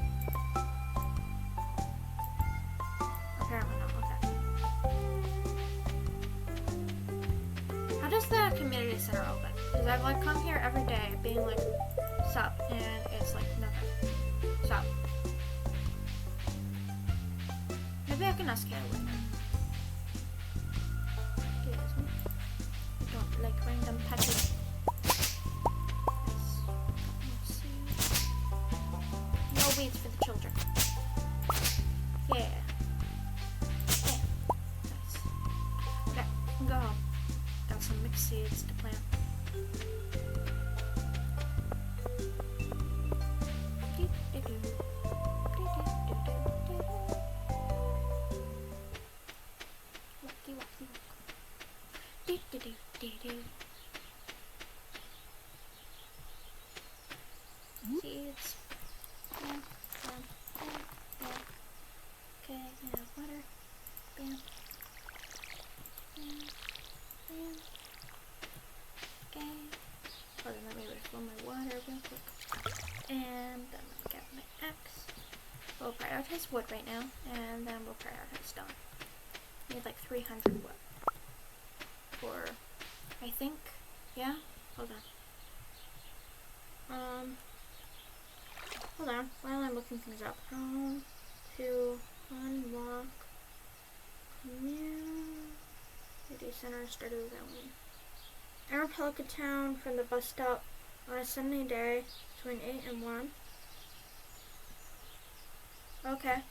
[SPEAKER 1] Apparently not. Okay. How does the community center open? Because I've like come here every day being like, sup, and it's like nothing. Sup. Maybe I can ask Kayla later. I don't like random patches. Let's see. No weeds for the children. Yeah. Yeah. Nice. Okay, we can go home. Got some mixed seeds to plant. Seeds. Bam, bam, bam, bam. Okay, now water. Bam. Bam. Bam. Okay. Hold on, let me refill my water real quick. And then let me get my axe. We'll prioritize wood right now, and then we'll prioritize stone. Need like 300 wood. For, I think, yeah? Hold on, while I'm looking things up. To unlock community center Stardew Valley. Enter Pelican Town from the bus stop on a Sunday day between 8 and 1. Okay.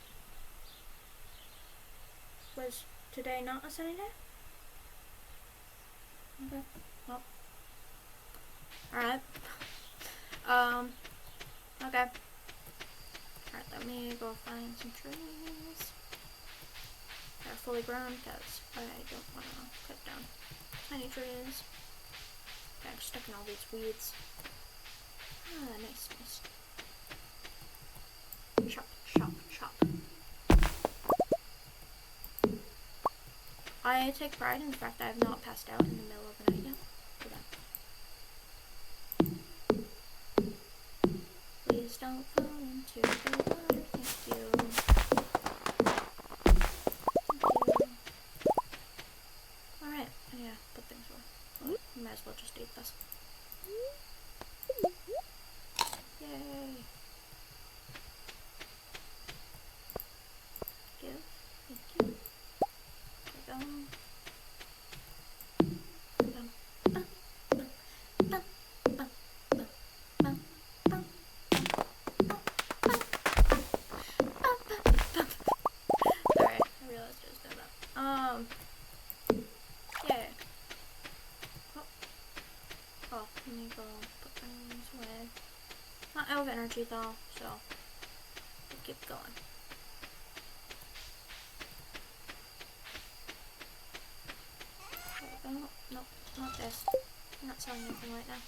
[SPEAKER 1] Was today not a sunny day? Okay. Well. Alright. Okay. Alright, let me go find some trees. They're fully grown because I don't want to cut down tiny trees. Okay, I'm stuck in all these weeds. Ah, nice, nice. Chop, chop, chop. I take pride in the fact that I have not passed out in the middle of the night yet. Please don't fall into the water, thank you. Thank you. Alright, yeah, put things away. We might as well just eat this. Yay! Thank you. There we go. Alright, I realized I was doing that. Yeah. Oh, let me go put things away. Not out of energy though, so we'll keep going. There we go. Nope, not this. I'm not selling anything right now.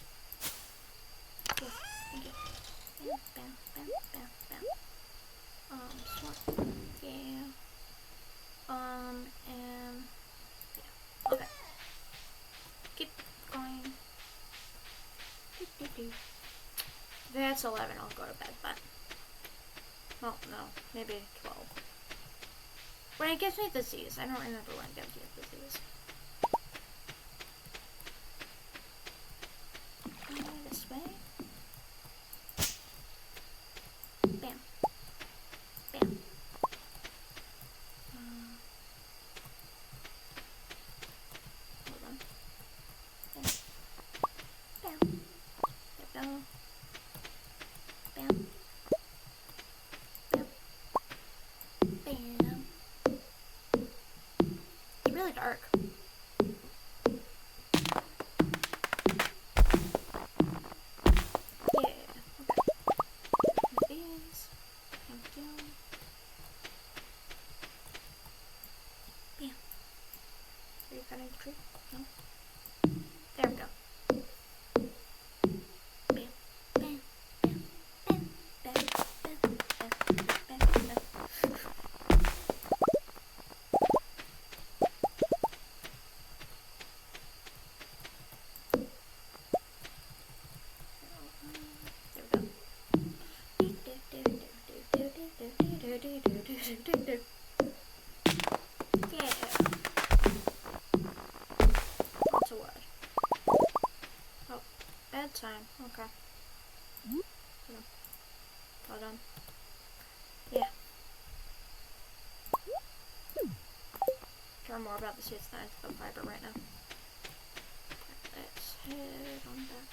[SPEAKER 1] Yeah, thank you. Bam, bam, bam, bam, bam. Swap. Yeah. And yeah. Okay. Keep going. If it's 11, I'll go to bed, but well, no, maybe 12. When it gives me disease, I don't remember when it gives me disease. This way. Bam. Bam. Hold on. Bam. Bam. There we go. Bam. Bam. Bam. It's really dark. Tree? No? There we go. Bam, bam, bam, bam, bam, bam, bam, bam, bam. There we go. Yeah. What's a word? Oh, bedtime. Okay. Hold on. Yeah. Care more about the seeds than the fiber right now. Let's head on back.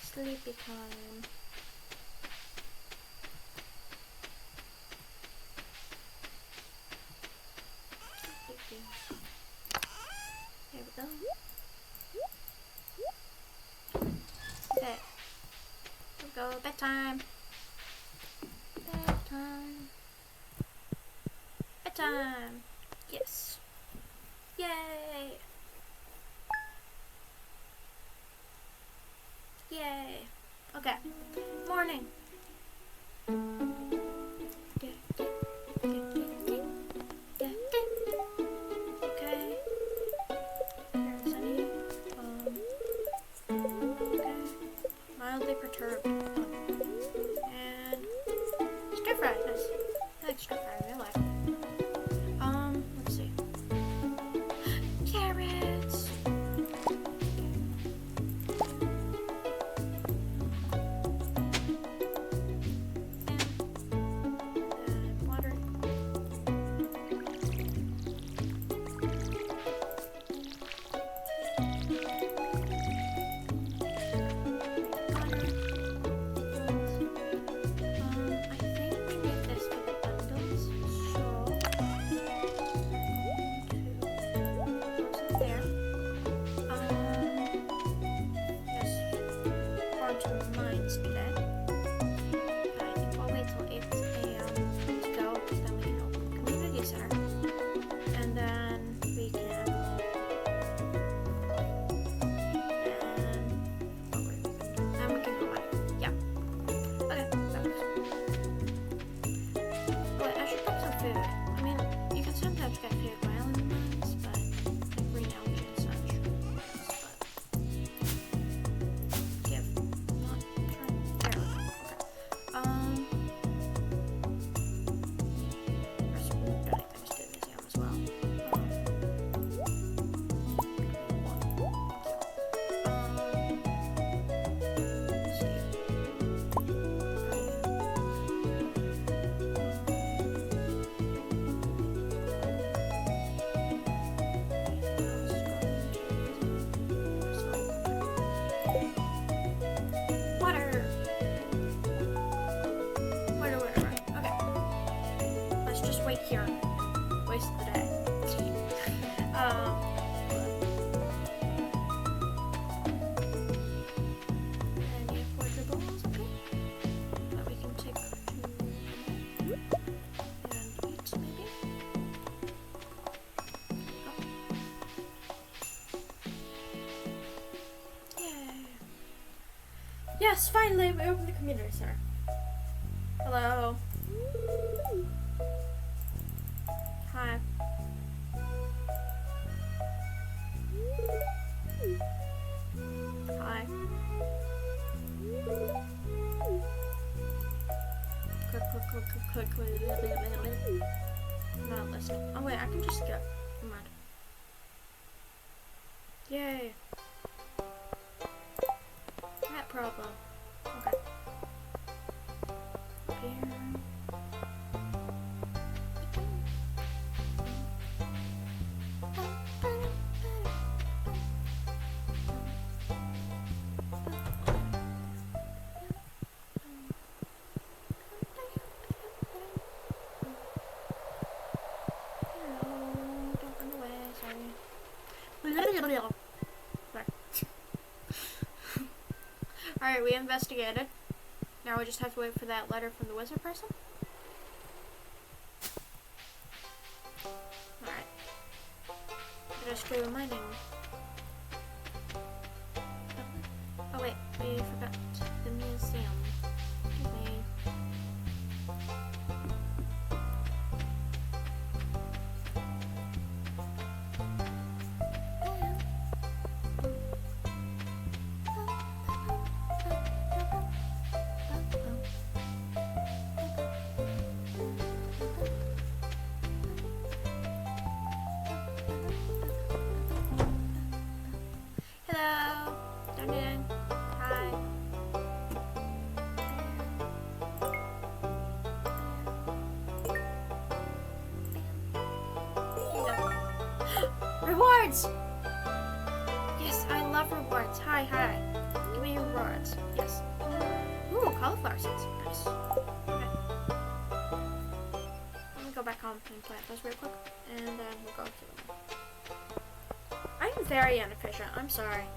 [SPEAKER 1] Sleepy time. There we go. Okay. Here we go. Bedtime. Bedtime. Bedtime. Yes. Yay. Yay. Okay. Morning. Perturbed. And stir fry. Nice. I like stir fry in real life. Let's see. Carrots. And water. Today. I think I'll wait till 8 a.m. to go, because then we can open the community center. Yes, finally, we opened the community center. Hello. Hi. Hi. Click. I'm not listening. Oh wait, I can just skip. Come on. Yay. That problem. Okay. Up here. Alright, we investigated. Now we just have to wait for that letter from the wizard person. Alright. Just do a mining. Oh wait, we forgot the museum. Excuse me. Hello, Dundee. Hi. Rewards! Yes, I love rewards. Hi. Give me your rewards. Yes. Ooh, cauliflower seeds. Nice. Okay. Let me go back home and plant those real quick, and then we'll go to them. I'm very inefficient. I'm sorry.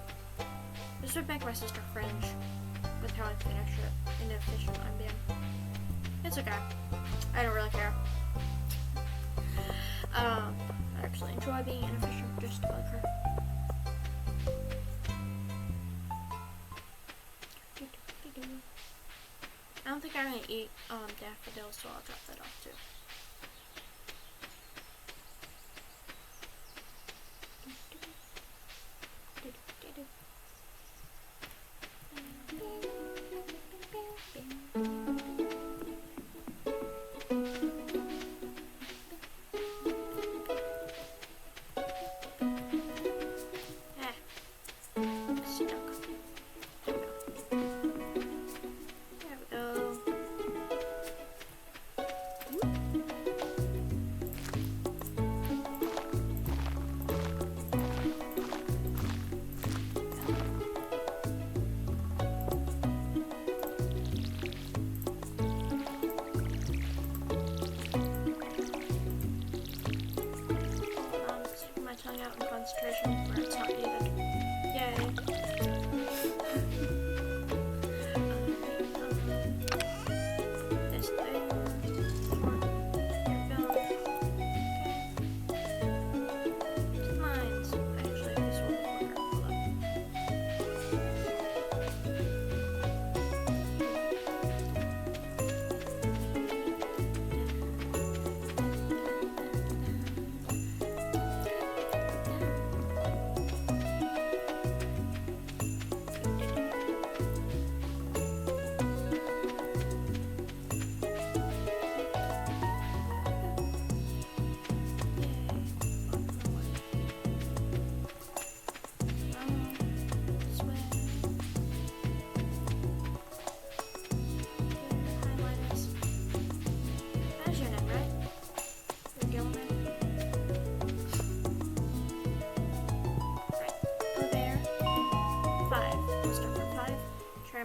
[SPEAKER 1] This would make my sister cringe with how inefficient I'm being. It's okay. I don't really care. I actually enjoy being inefficient just like her. I don't think I'm gonna eat daffodils, so I'll drop that off too. Out in concentration where it's not needed. Yay. This thing. Mines. Actually, this will work. Hold on.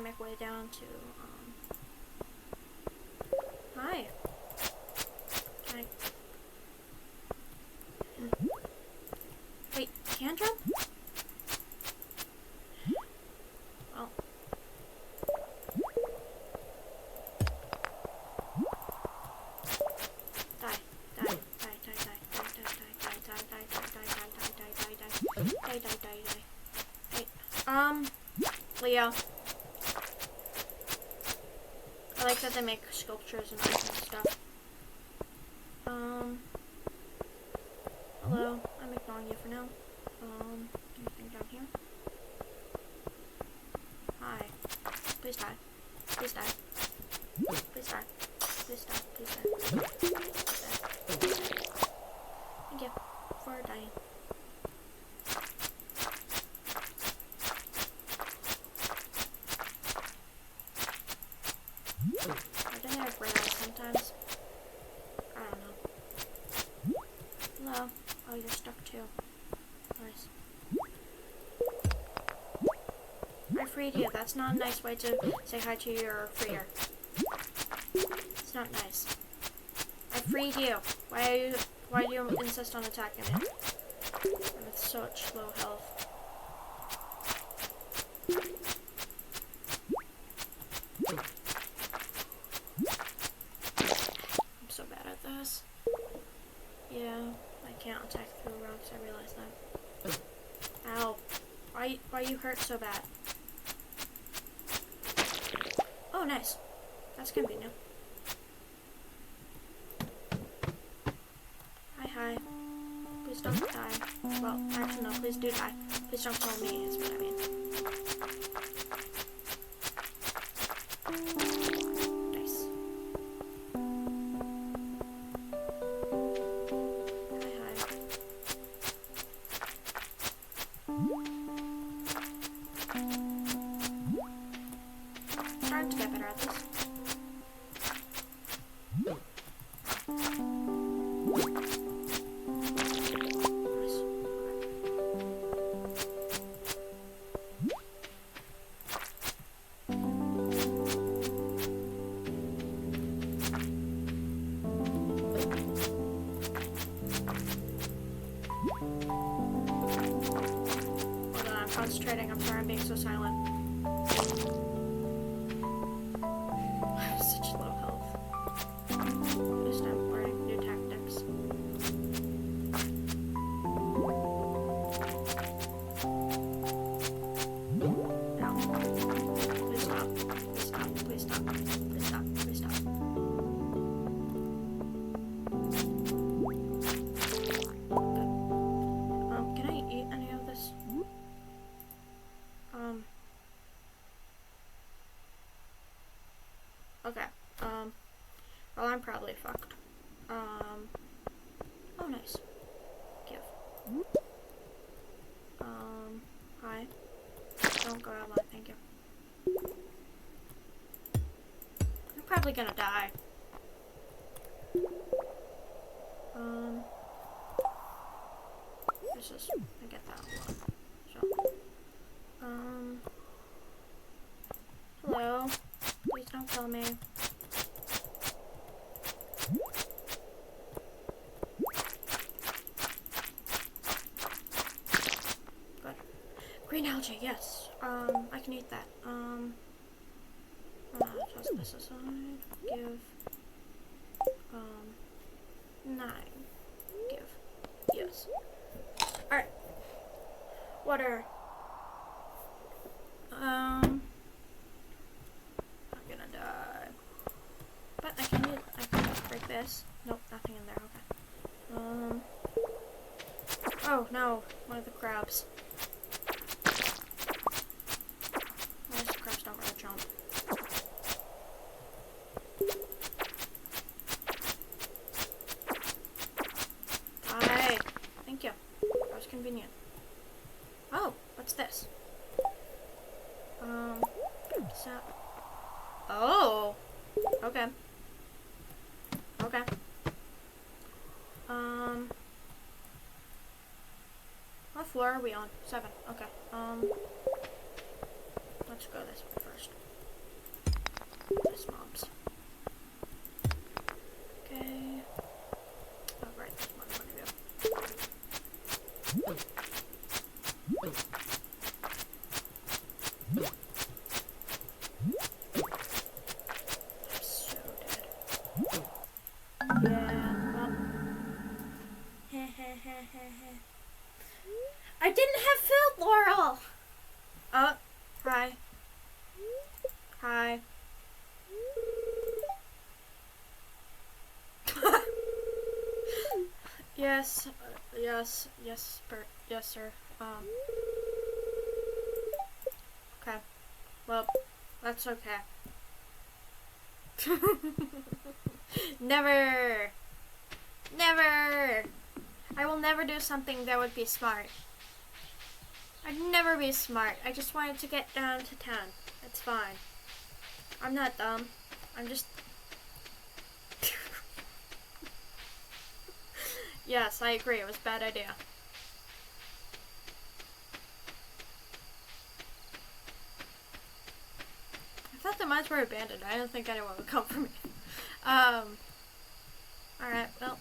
[SPEAKER 1] Make way down to hi. Hi. Wait, can't jump? Oh. Die. Leo. like that they make sculptures and art and stuff. Hello. I'm ignoring you for now. Anything down here? Hi. Please die. Please die. Please die. Please die. Please die. Please die. Please die. Thank you for dying. I think I have red eyes sometimes. I don't know. Hello. Oh, you're stuck too. Nice. I freed you. That's not a nice way to say hi to your freer. It's not nice. I freed you. Why do you insist on attacking me? With such low health. I'm so bad at this. Yeah, I can't attack through rocks, I realize that. Ow. Why you hurt so bad? Oh, nice. That's convenient. Hi. Please don't die. Well, actually no, please do die. Please don't kill me, is what I mean. Nice. Hi. I'm trying to get better at this. Concentrating. I'm sorry I'm being so silent. I have such low health. Just I'm learning new tactics. No. Please stop. Please stop. Please stop. Please stop. Please stop. Good. Can I eat any of this? Okay, well, I'm probably fucked. Oh, nice. Give. Hi. Don't go out, thank you. I'm probably gonna die. This is, I get that a lot, so. Hello. Please don't kill me. Good. Green algae, yes. I can eat that. Toss this aside. Give. 9. Give. Yes. Alright. Water. I'm gonna die. But I can break this. Nope, nothing in there, okay. Oh no, one of the crabs. Most crabs don't really jump. Die! Thank you. That was convenient. Oh, what's this? So, oh, okay, okay, what floor are we on? 7, okay, let's go this way first. This mobs. Okay, oh right, there's one more to go. I didn't have food, Laurel! Oh, hi. Hi. Yes, yes, yes, sir. Okay. Well, that's okay. Never! Never! I will never do something that would be smart. I'd never be smart. I just wanted to get down to 10. It's fine. I'm not dumb. I'm just... Yes, I agree. It was a bad idea. I thought the mines were abandoned. I didn't think anyone would come for me. Alright, well.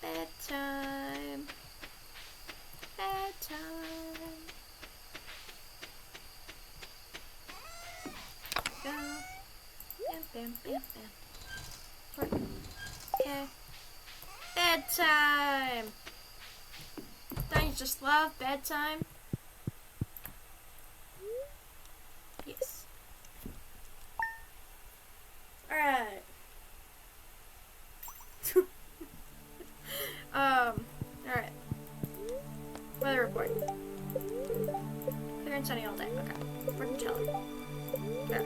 [SPEAKER 1] Bedtime. Bedtime. Go. Bam, bam, bam, bam. Okay. Bedtime! Don't you just love bedtime? Yes. Alright. Alright. Weather report. Clear and sunny all day. Okay. Working chilling. Okay.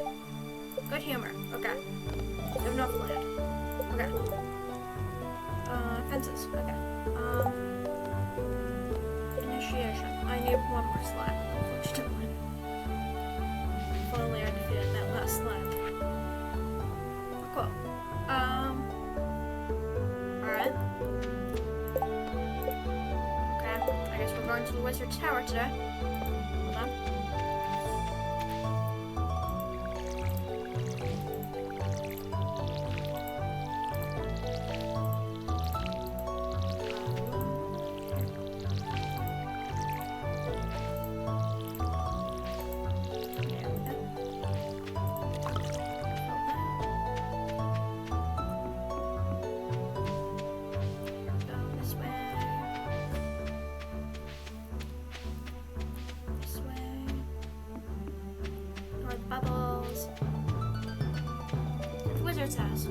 [SPEAKER 1] Good humor. Okay. We have enough land. Okay. Fences. Okay. Initiation. I need one more slab, unfortunately. If only I defeated that last slab. Cool. Alright. Okay. I guess we're going to the Wizard Tower today. Hold on. Bubbles. The Wizard's house.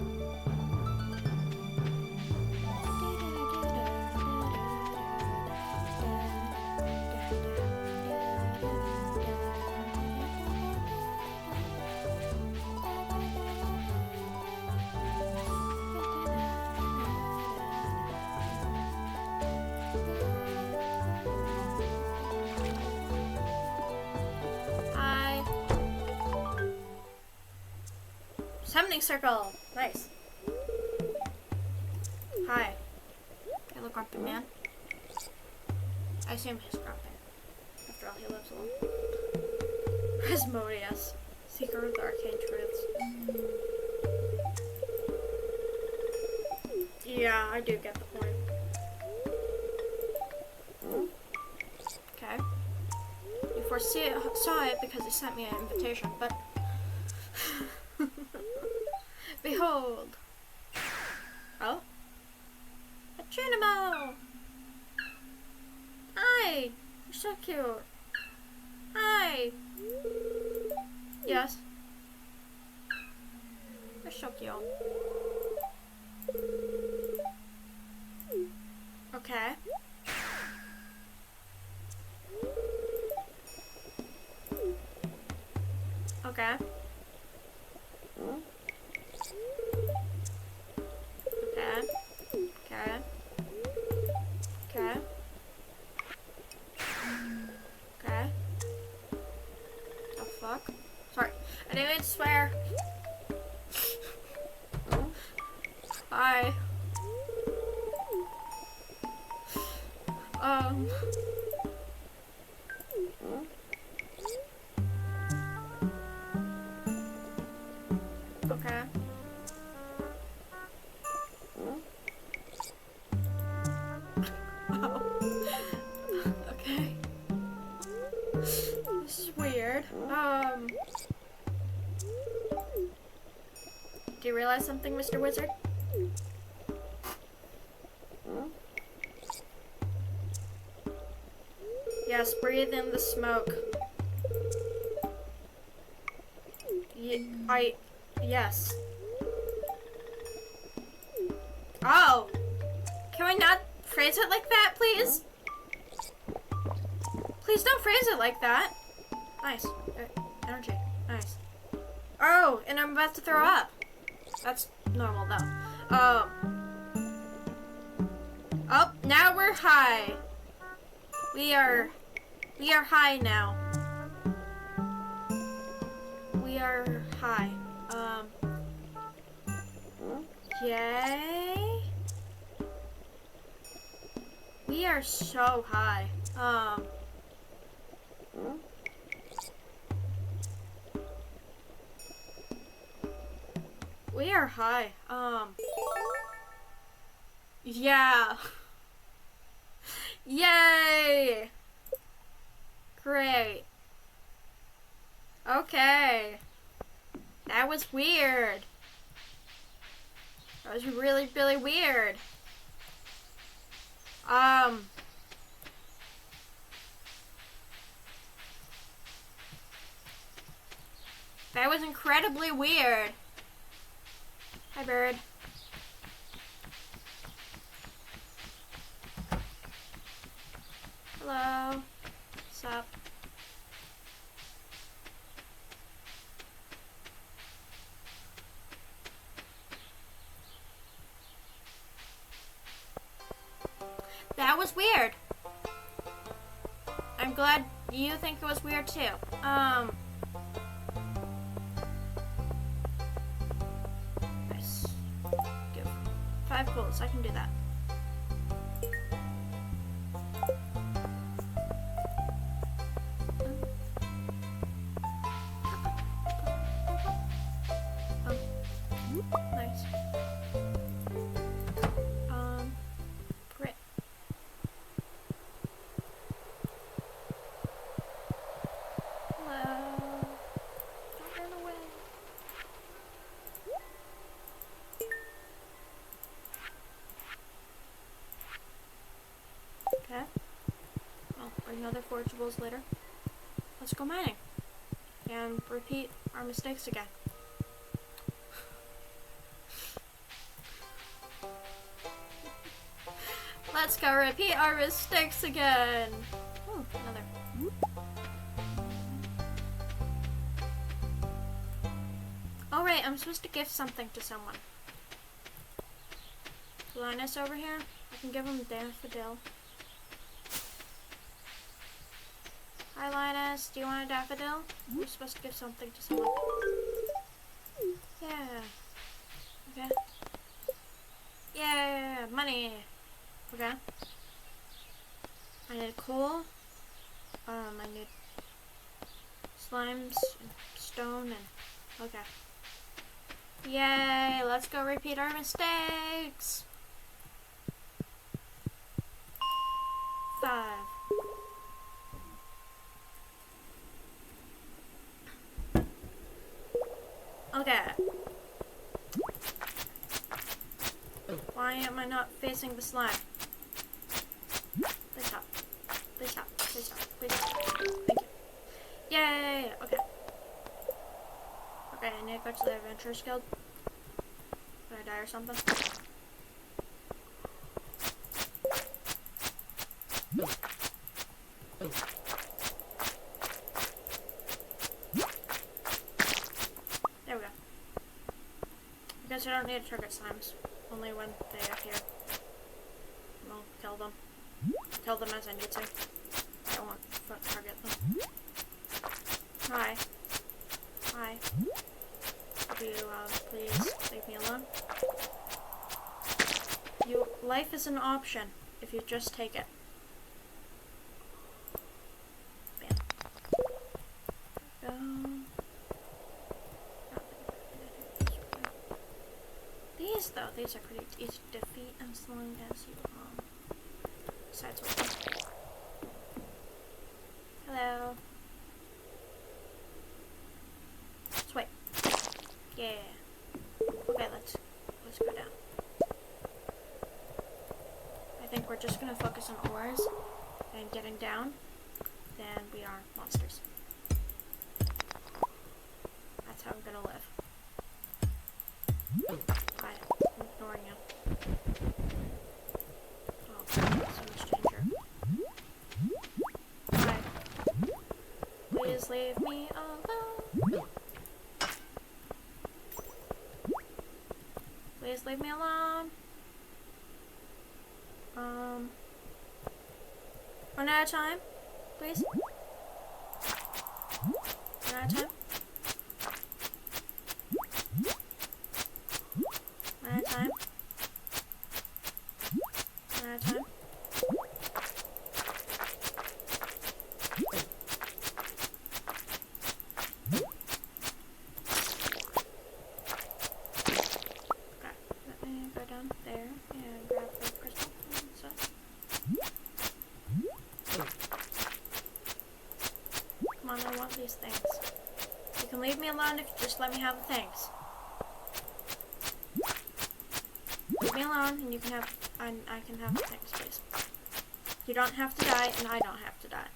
[SPEAKER 1] Summoning circle. Nice. Hi. Hello, grumpy man. I assume he's grumpy. After all, he lives alone. Asmodeus. Seeker of the arcane truths. Yeah, I do get the point. Okay. You saw it because he sent me an invitation, but... Behold! Oh? A Junimo! Hi! You're so cute. Hi! Yes? You're so cute. Okay. Okay. Sorry, I didn't mean to swear. Hi. Okay. Okay. This is weird. Do you realize something, Mr. Wizard? Yes, breathe in the smoke. Yes. Oh! Can we not phrase it like that, please? Please don't phrase it like that. Nice. Energy. Nice. Oh, and I'm about to throw up. That's normal though. Oh, now we're high. We are high now. We are high. Yay. We are so high. We are high. Yeah. Yay! Great. Okay. That was weird. That was really, really weird. That was incredibly weird. Hi, bird. Hello. What's up? That was weird. I'm glad you think it was weird too. Nice. Give 5 goals. I can do that. Nice. Great. Hello. Don't run away. Okay. I'll bring other forageables later. Let's go mining. And repeat our mistakes again. Let's go repeat our mistakes again. Ooh, another. Oh right, I'm supposed to gift something to someone. Linus over here, I can give him a daffodil. Hi Linus, do you want a daffodil? We're supposed to give something to someone. Yeah. Okay. Yeah, money. Okay. I need coal. I need slimes and stone and okay. Yay! Let's go repeat our mistakes. 5. Okay. Why am I not facing the slime? Please stop. Please stop. Please stop. Please stop. Thank you. Yay! Okay. Okay, I need to go to the Adventurers Guild. Did I die or something? There we go. I guess I don't need to target slimes. Only when they appear. I'll kill them. Kill them as I need to. I don't want to target them. Hi. Hi. Could you please leave me alone? Life is an option if you just take it. Bam. Go. These though, these are pretty easy to defeat as long as you besides what. Hello. Let's wait. Yeah. Okay, let's go down. I think we're just gonna focus on ores and getting down. Then we are monsters. That's how I'm gonna live. I'm ignoring you. One at a time, please. One at a time. One at a time. One at a time. I want these things. You can leave me alone if you just let me have the things. Leave me alone and you can have, I can have the things, please. You don't have to die and I don't have to die.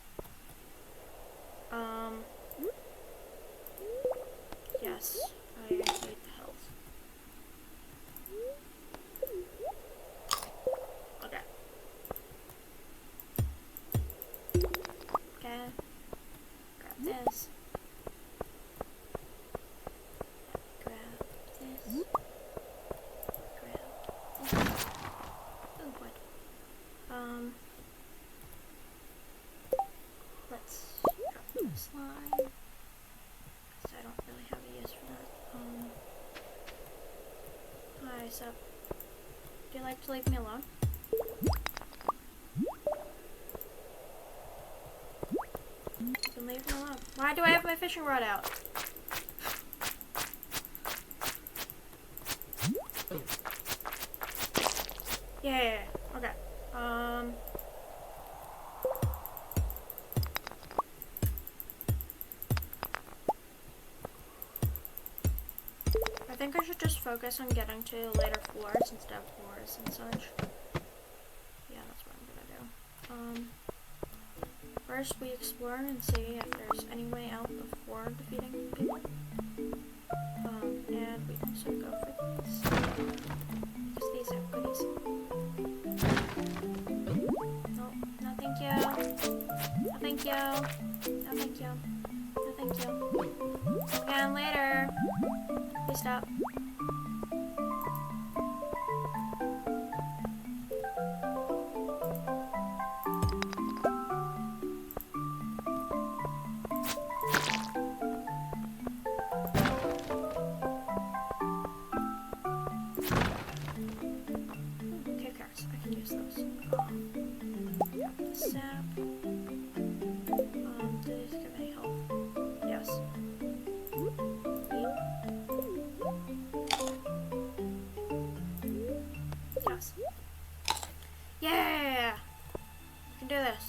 [SPEAKER 1] Yes, I need the health. Okay. Okay. This. Grab this. Grab this. Oh, what? Let's drop the slime. Because I don't really have a use for that. Hi, sup. Do you like to leave me alone? Leave me alone. Why do I have my fishing rod out? Yeah. Okay. I think I should just focus on getting to later floors instead of floors and such. Yeah, that's what I'm gonna do. First, we explore and see if there's any way out before defeating people. And we also go for these. Because these have goodies. No, no thank you. No thank you. No thank you. No thank you. Again later. Please stop. Sap. Do these give any health? Yes. Yes. Yeah! We can do this.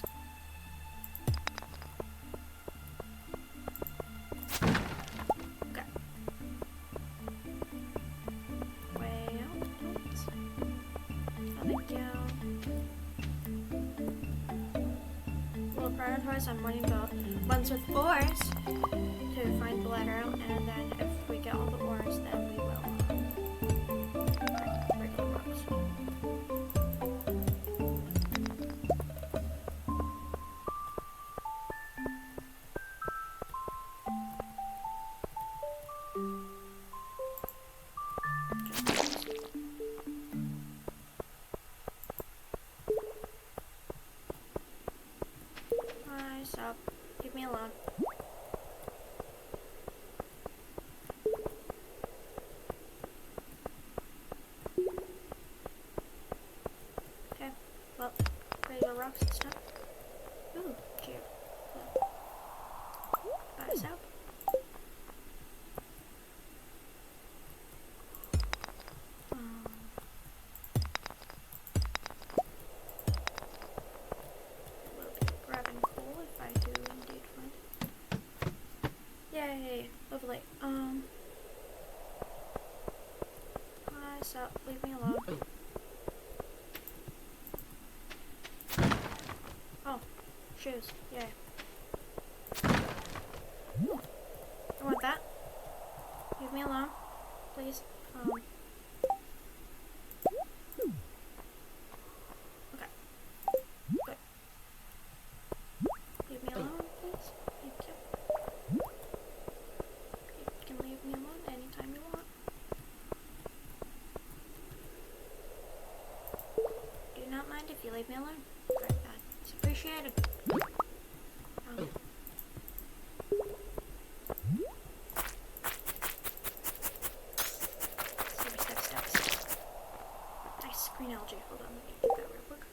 [SPEAKER 1] Okay. Way out. Thank you. We'll prioritize on running the ones with ores to find the ladder out, and then if we get all the ores, then we will break the rocks. Stop. Leave me alone. Okay. Well, ready to go rocks and stuff. Ooh, cute. Buy us out. Yay, lovely. Hi, stop, leave me alone. Oh, shoes, yay. I want that. Leave me alone, please. Okay. Good. Leave me alone, please. Thank you. Leave me alone anytime you want. Do not mind if you leave me alone. Great, It's appreciated. Steps. Nice green algae. Hold on, let me get that real quick.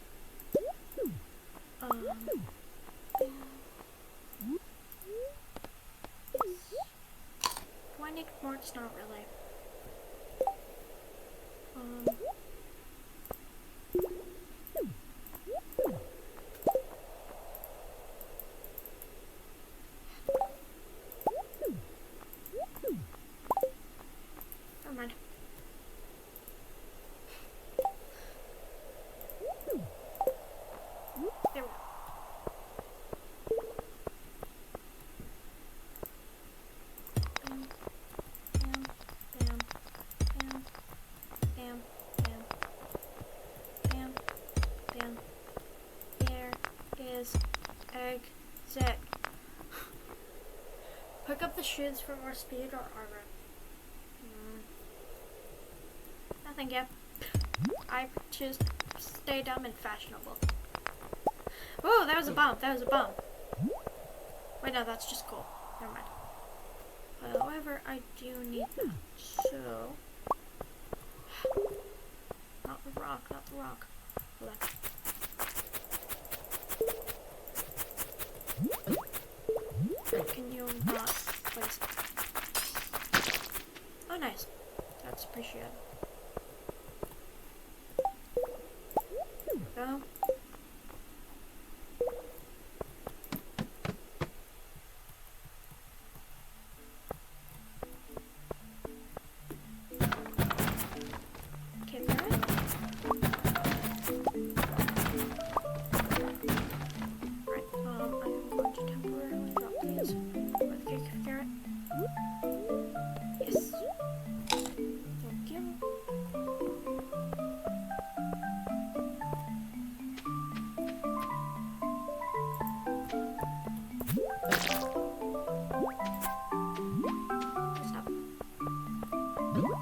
[SPEAKER 1] Do I need more? It's not really. Never mind. There we go. Bam. There is exit. Pick up the shoes for more speed or armor. Nothing yet. I choose to stay dumb and fashionable. Oh, that was a bomb. Wait, no, that's just cool. Never mind. However, I do need that. So, not the rock. Hold on. Can you not place it? Oh, nice. That's appreciated. There we go.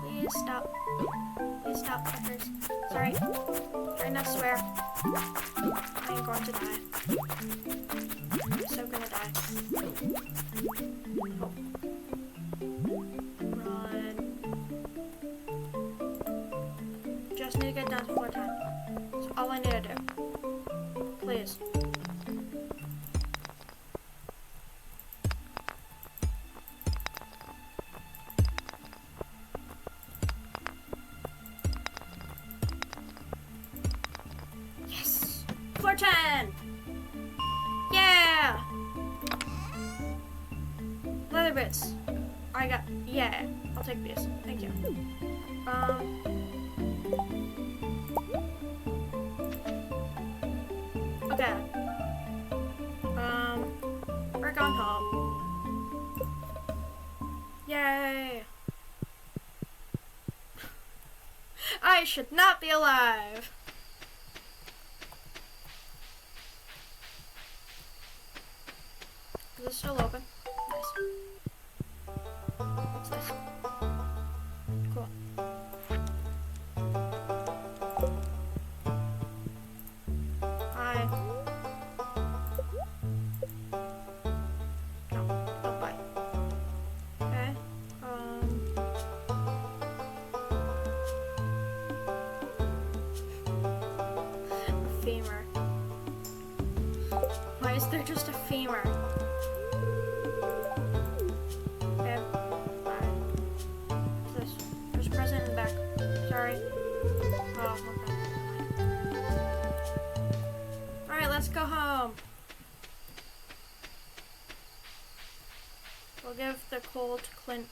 [SPEAKER 1] Please stop, fuckers. Sorry. Try not to swear. I am going to die. I'm so gonna die. Oh. Run. Just need to get down to 4 times. That's all I need to do. Please. Floor 10! Yeah! Leather bits. I got, yeah. I'll take these. Thank you. Okay. We're going home. Yay! I should not be alive. Is it still open? Nice. What's this? Cool. Hi. No, don't bite. Okay. A femur. Why is there just a femur? Sorry. Oh, okay. Alright, let's go home. We'll give the coal to Clint,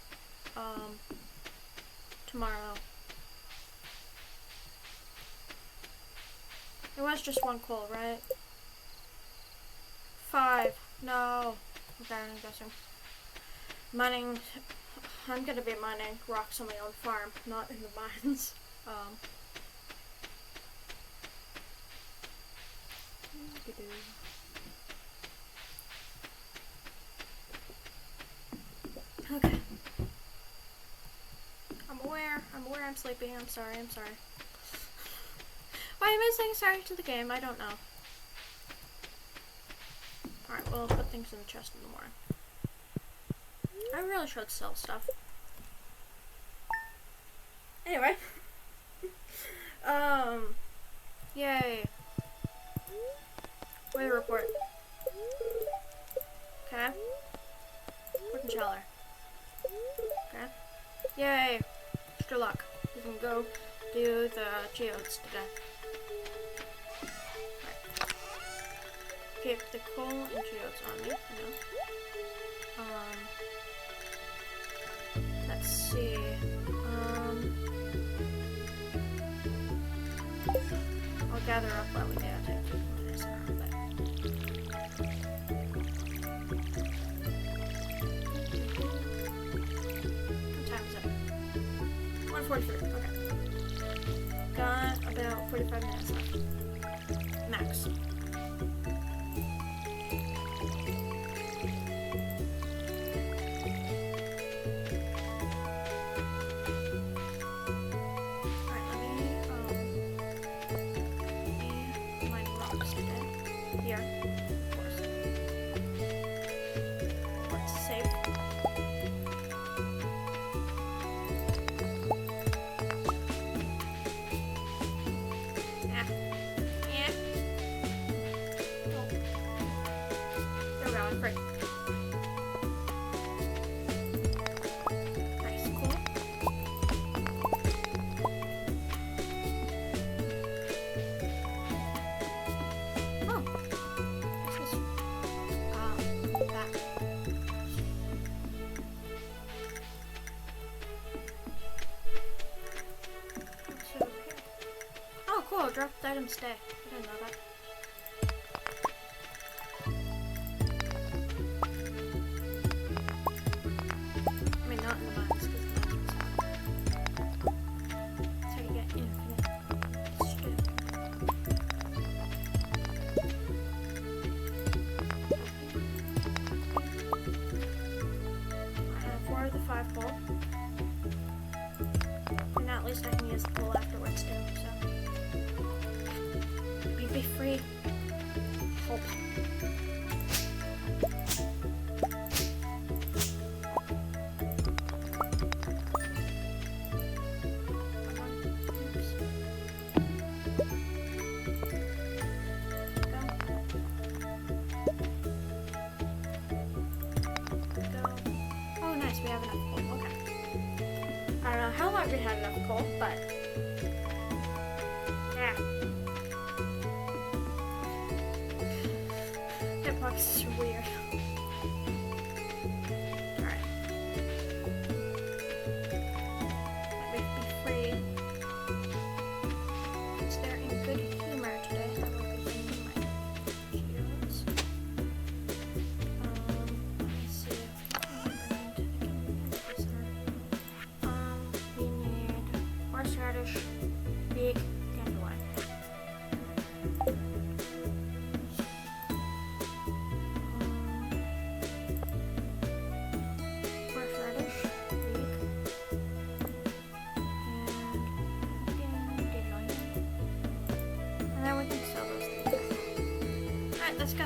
[SPEAKER 1] tomorrow. It was just 1 coal, right? 5. No. Okay, I'm guessing. Mining. I'm gonna be mining rocks on my own farm, not in the mines. Okay. I'm aware I'm sleepy. I'm sorry. Why am I saying sorry to the game? I don't know. things in the chest in the morning. I really should sell stuff. Anyway. Yay. Weather report. Okay. Wooden sheller. Okay. Yay. Extra luck. We can go do the geodes today. Right. Keep the coal and geodes on me, let's see. I'll gather up while we do it. What time is it? 1:43. Okay. Got about 45 minutes left. Max. Drop the item stay. I didn't know that. I mean, not in the mines, because the mines are sad. That's how you get infinite shit. I have 4 of the 5 coal. And now at least I can use the coal afterwards too, so. Be free. Hope. Oh, nice. We have enough coal. Okay. I don't know how long we had enough coal, but yeah. This is weird. Alright. Let me be free. Since they're in good humor today, I will be bringing my geodes. Let me see. We need horseradish, big dandelion. Let's go.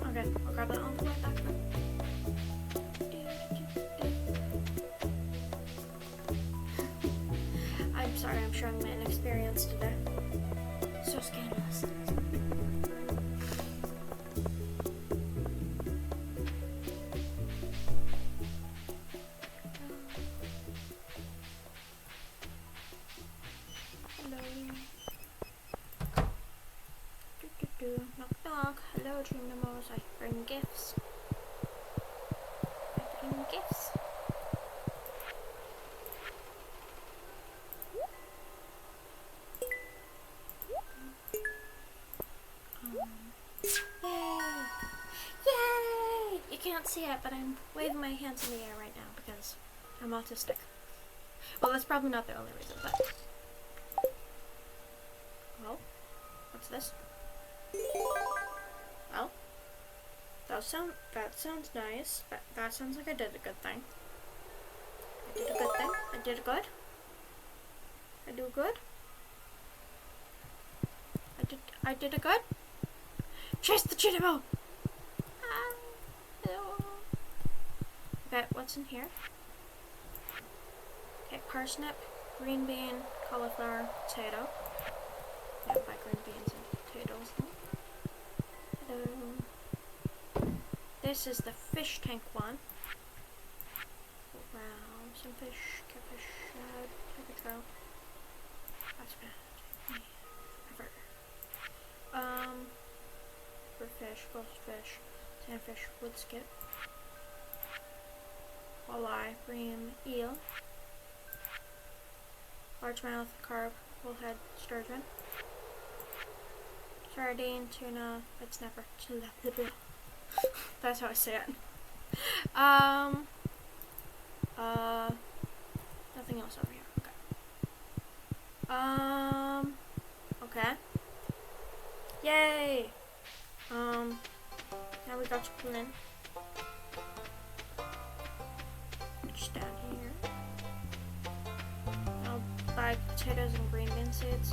[SPEAKER 1] Okay, I'll grab that on the way back then. I'm sorry, I'm showing my inexperience today. So scandalous. Hello. Knock knock. Hello, dream memos. I bring gifts. I bring gifts. Can't see it, but I'm waving my hands in the air right now because I'm autistic. Well, that's probably not the only reason, but... Well, what's this? Well, that sounds nice. That sounds like I did a good thing. I did a good thing. I did good. I do good. I did a good. Chase the cheetah. Okay, what's in here? Okay, parsnip, green bean, cauliflower, potato. Yeah, by green beans and potatoes. Hello. This is the fish tank one. Wow, some fish, catfish, shad, tiger trout. That's gonna take me forever. Fish, goldfish, sandfish, wood skip, walleye, bream, eel, largemouth, carp, bullhead, sturgeon, sardine, tuna, red snapper, tilapia. That's how I say it. Nothing else over here. Okay. Okay. Yay! Now we got to pull in. Just down here. I'll buy potatoes and green bean seeds.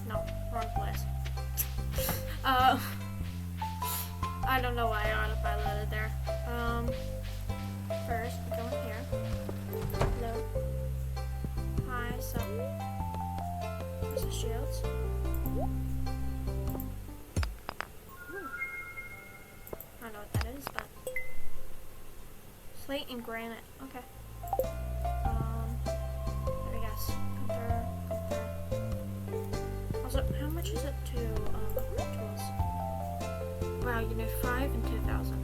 [SPEAKER 1] No, wrong place. I don't know why I autopiloted there. First, we go in here. Hello. Hi, so. This is shields. I don't know what that is, but. Slate and granite. Okay. Let me guess. Come through. Also, how much is it to upgrade tools? Wow, you need 5 and 2,000.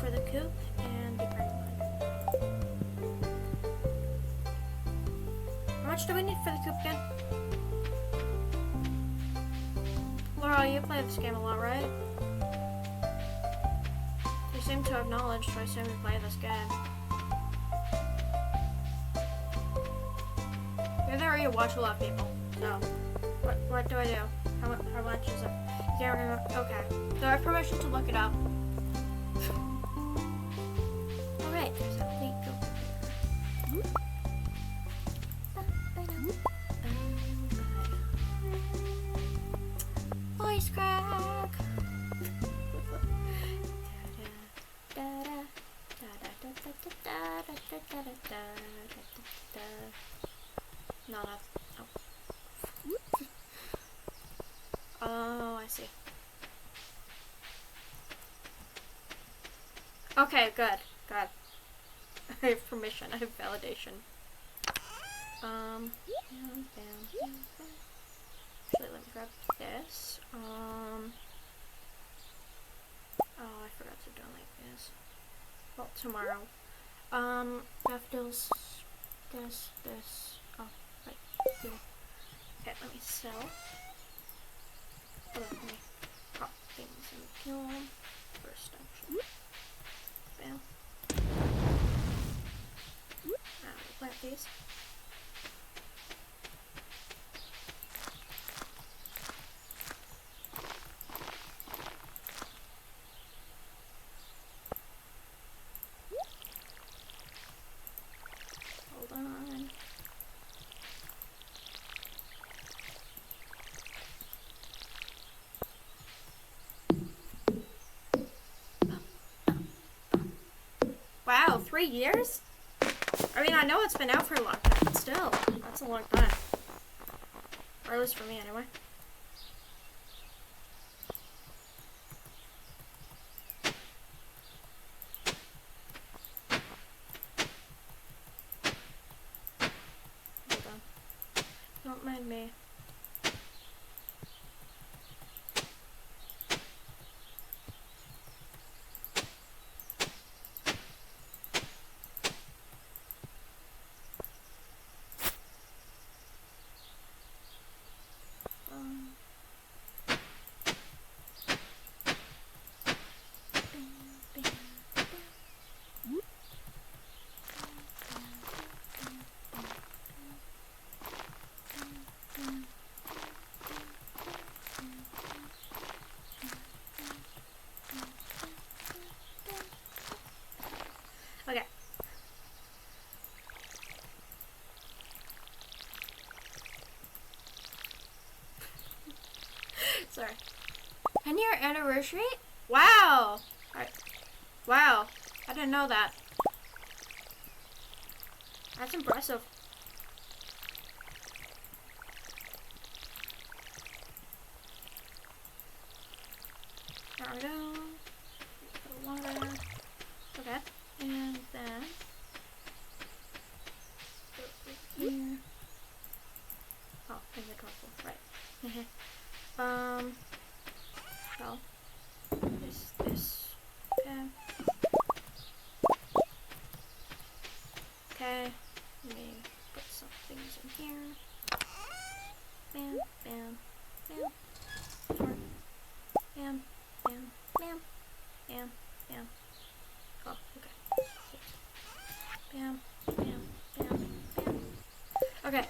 [SPEAKER 1] For the coop and the green one. How much do we need for the coop again? Laura, you play this game a lot, right? You seem to have knowledge, so I assume you play this game. Either or you watch a lot of people. So, what do I do? How much is it? You can't remember. Okay. Do I have permission to look it up? Alright, there's a link over there. Voice crack! No, that's... Oh. Oh, I see. Okay, good. Good. I have permission. I have validation. Actually, let me grab this. Oh, I forgot to donate this. Well, tomorrow. Daffodils. This. Oh, wait. Here. Okay, let me sell. Hold on, let me pop things and kill them first, actually. Bam. Plant these. Hold on. 3 years? I mean, I know it's been out for a long time, but still, that's a long time. Or at least for me, anyway. Hold on. Don't mind me. Okay. Sorry. 10-year anniversary? Wow! Wow. I didn't know that. That's impressive. There we go. Put water. Okay. And then here. Oh, inventory. Right. Well, this. Okay. Okay. Let me put some things in here. Bam, bam, bam. Bam, bam, bam, bam, bam. Oh, okay. Bam, bam, bam, bam. Okay.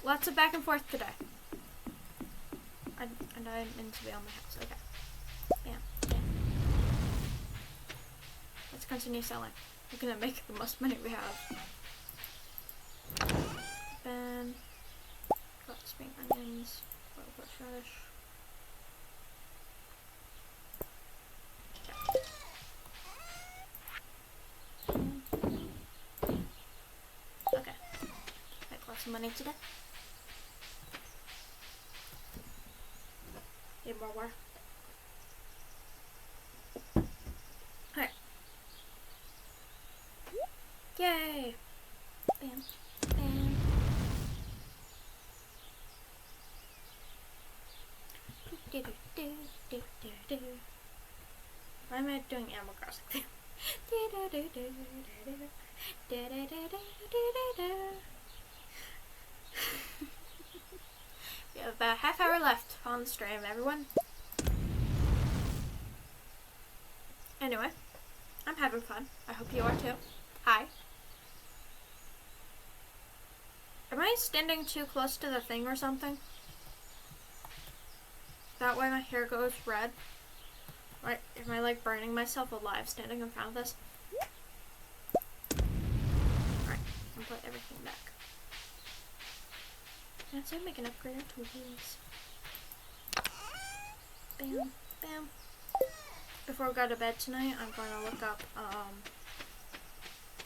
[SPEAKER 1] Lots of back and forth today. And I'm in to be on my house. Okay. Bam, bam. Let's continue selling. We're gonna make the most money we have. Then got spring onions, horseradish. Okay. Make lots of money today. Need more water. Alright. Yay! Bam. Bam. Do, do, do, do, do, do. Why am I doing Animal Crossing? Do, do, do, do, do, do. Do, do, do, do, do, do. We have about a half hour left on the stream, everyone. Anyway, I'm having fun. I hope you are too. Hi. Am I standing too close to the thing or something? That way my hair goes red. Right? Am I like burning myself alive standing in front of this? Alright, and put everything back. And so we can upgrade our tools. Bam, bam. Before we go to bed tonight, I'm going to look up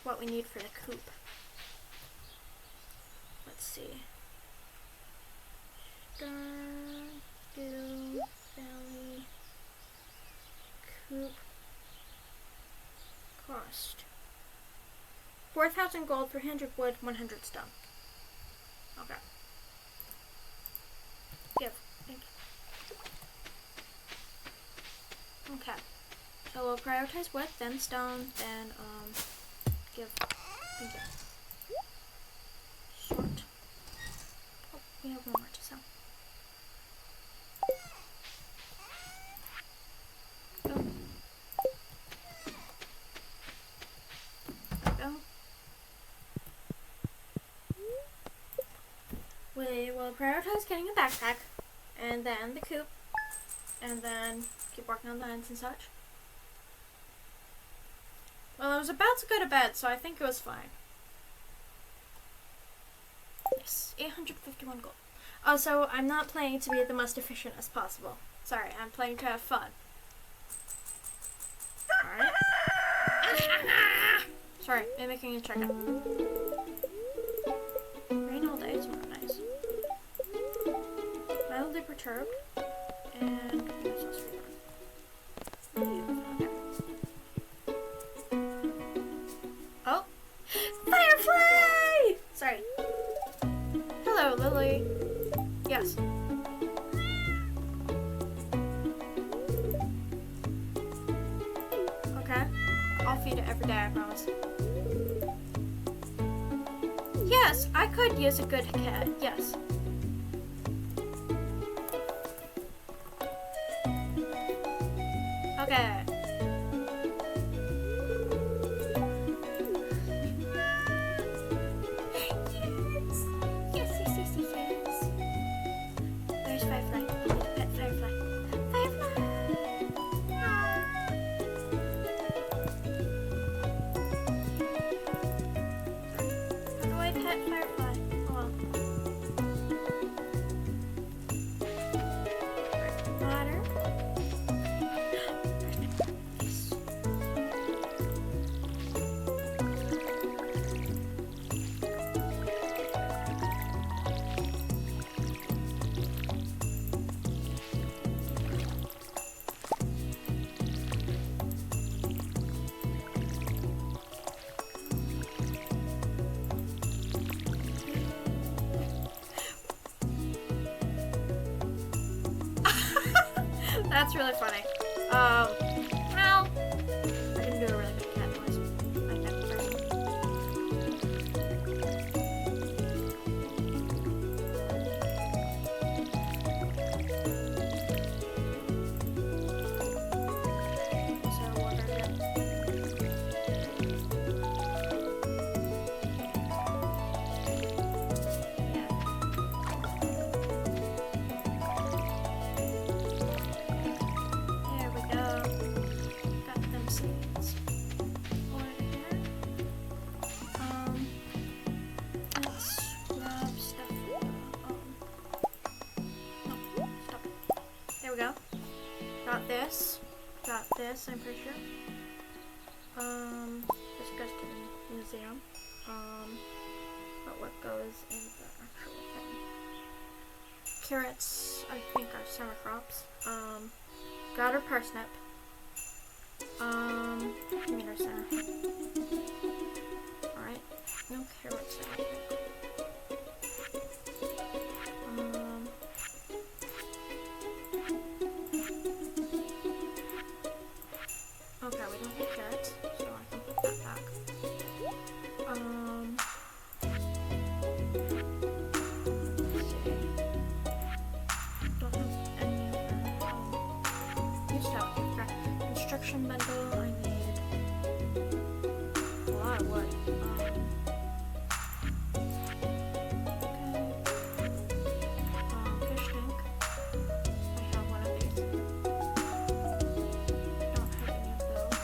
[SPEAKER 1] what we need for the coop. Let's see. Stardew Valley coop cost 4,000 gold, 300 wood, 100 stone. Okay. Give. Thank you. Okay. So we'll prioritize wood, then stone, then give. Thank you. Short. Oh, we have one more to sell. Go. There we go. We will prioritize getting a backpack, and then the coop, and then keep working on the ends and such. Well, I was about to go to bed, so I think it was fine. Yes, 851 gold. Also, I'm not playing to be the most efficient as possible. Sorry, I'm playing to have fun. Alright. Sorry, mimicking a chicken. Rain all day is not nice. Mildly perturbed. And yes, I'll scream on. Okay. Oh! Firefly! Sorry. Hello, Lily. Yes. Okay. I'll feed it every day, I promise. Yes, I could use a good cat. Yes. Okay. Yes. There's Firefly. I need to pet Firefly. Firefly! How do I pet Firefly? Oh well. Water. That's really funny. Well, I didn't do a really good cat noise. I can't person. So water again. There we go. Got them seeds. Water here. Let's grab stuff. No, stop. There we go. Got this. Got this, I'm pretty sure. This goes to the museum. But what goes in the actual thing? Carrots, I think, are summer crops. Got a parsnip. Tomato center. Alright. No carrots, I don't think. Okay, we don't get carrots, so I can put that back. Let's see. Don't have any other, used to have construction bundle, I need a lot of wood. Fish tank. I have one of these. Don't have any of those.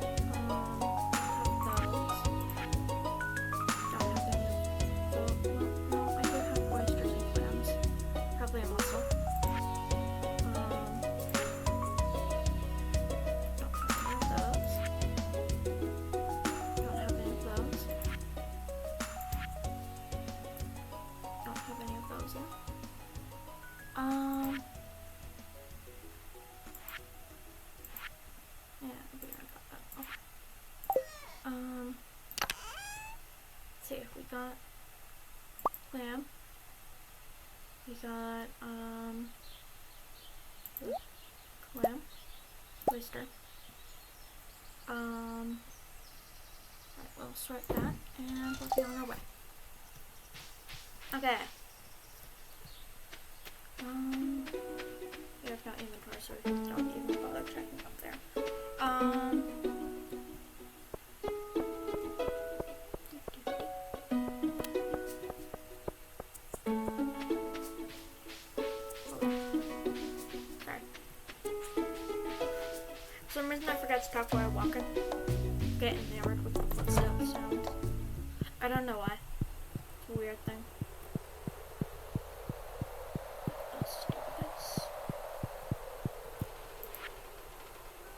[SPEAKER 1] Don't have those. Don't have any of those. No, I do have oysters and clams. Probably a mussel. Don't have any of those. Don't have any of those. Don't have any of those yet. Yeah, I think I got that. Okay. Let's see, we got clam. We got, clam. Oyster. Alright, we'll sort that, and we'll be on our way. Okay. We have no inventory, so we don't even bother checking up there. Sorry. For some reason I forgot to talk while I'm walking. Get enamored with the footstep sounds. I don't know why. It's a weird thing. Let's do this.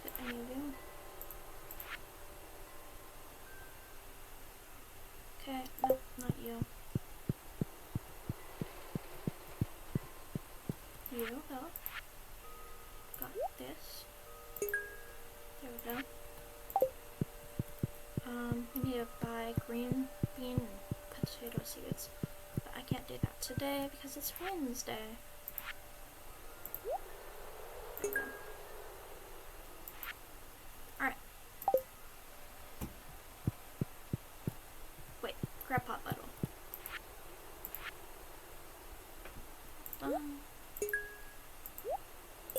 [SPEAKER 1] Did any of you? health up. Got this. There we go. We need to buy green bean and potato seeds. But I can't do that today because it's Wednesday. There we go. Alright. Wait, grab pot bottle. There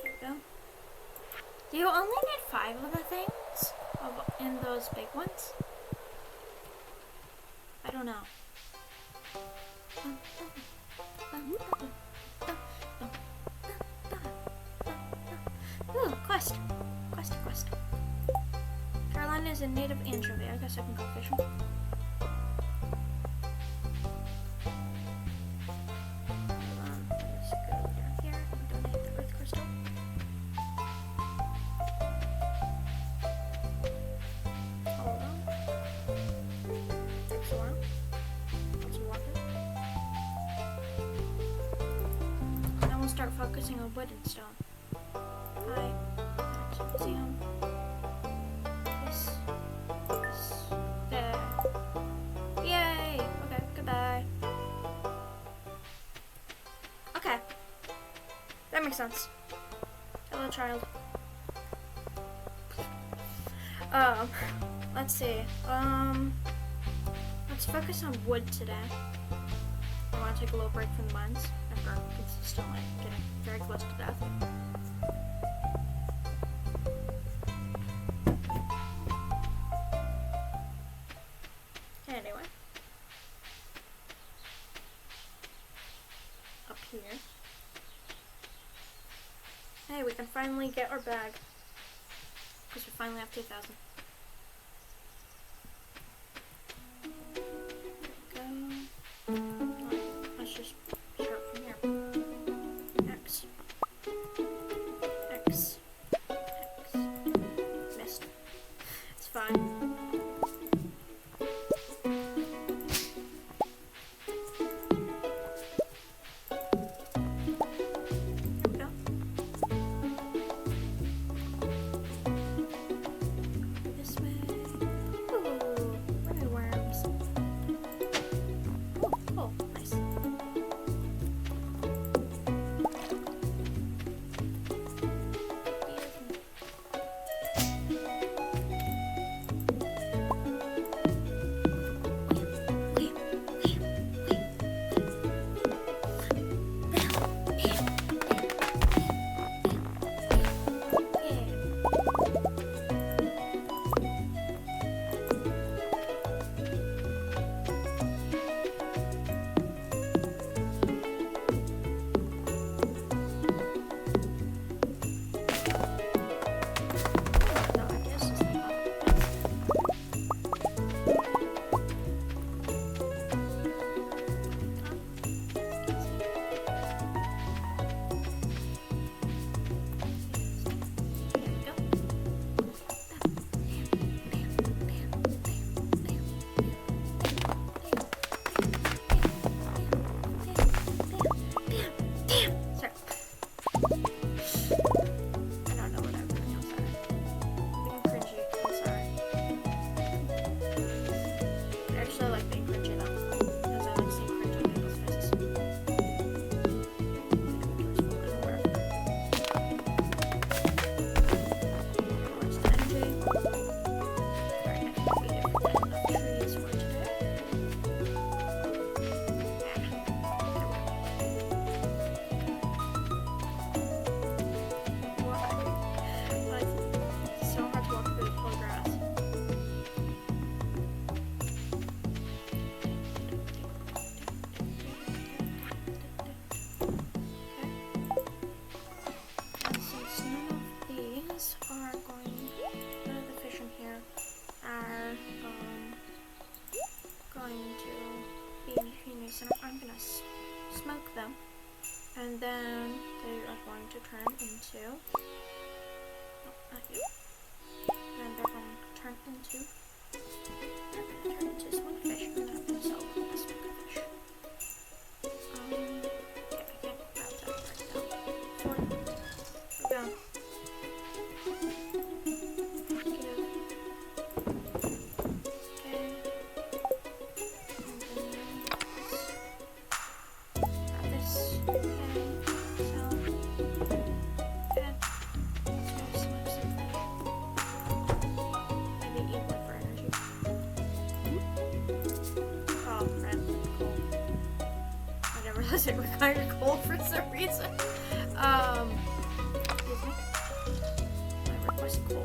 [SPEAKER 1] we go. Do you only need 5 of the things in those big ones? I don't know. Ooh, quest. Quest. Caroline is a native anchovy. I guess I can go fishing. Let's go down here and donate the earth crystal. Hold on. Takes a while. Put some water. Then we'll start focusing on wood and stone. Hi. Museum. This. There. Yay! Okay, goodbye. Okay. That makes sense. Hello, child. Let's see. Let's focus on wood today. I want to take a little break from the mines after consistently getting very close to death. Anyway. Up here. Hey, we can finally get our bag. Because we finally have 2,000. Go. Let's just start from here. X. Missed. It's fine. smoke them, and then they are going to turn into, no, not you, then they're going to turn into smoked fish, and then I'm going to sell them as smoked fish. Yeah, I can't grab that right now. because it required coal for some reason. Excuse me. I request coal.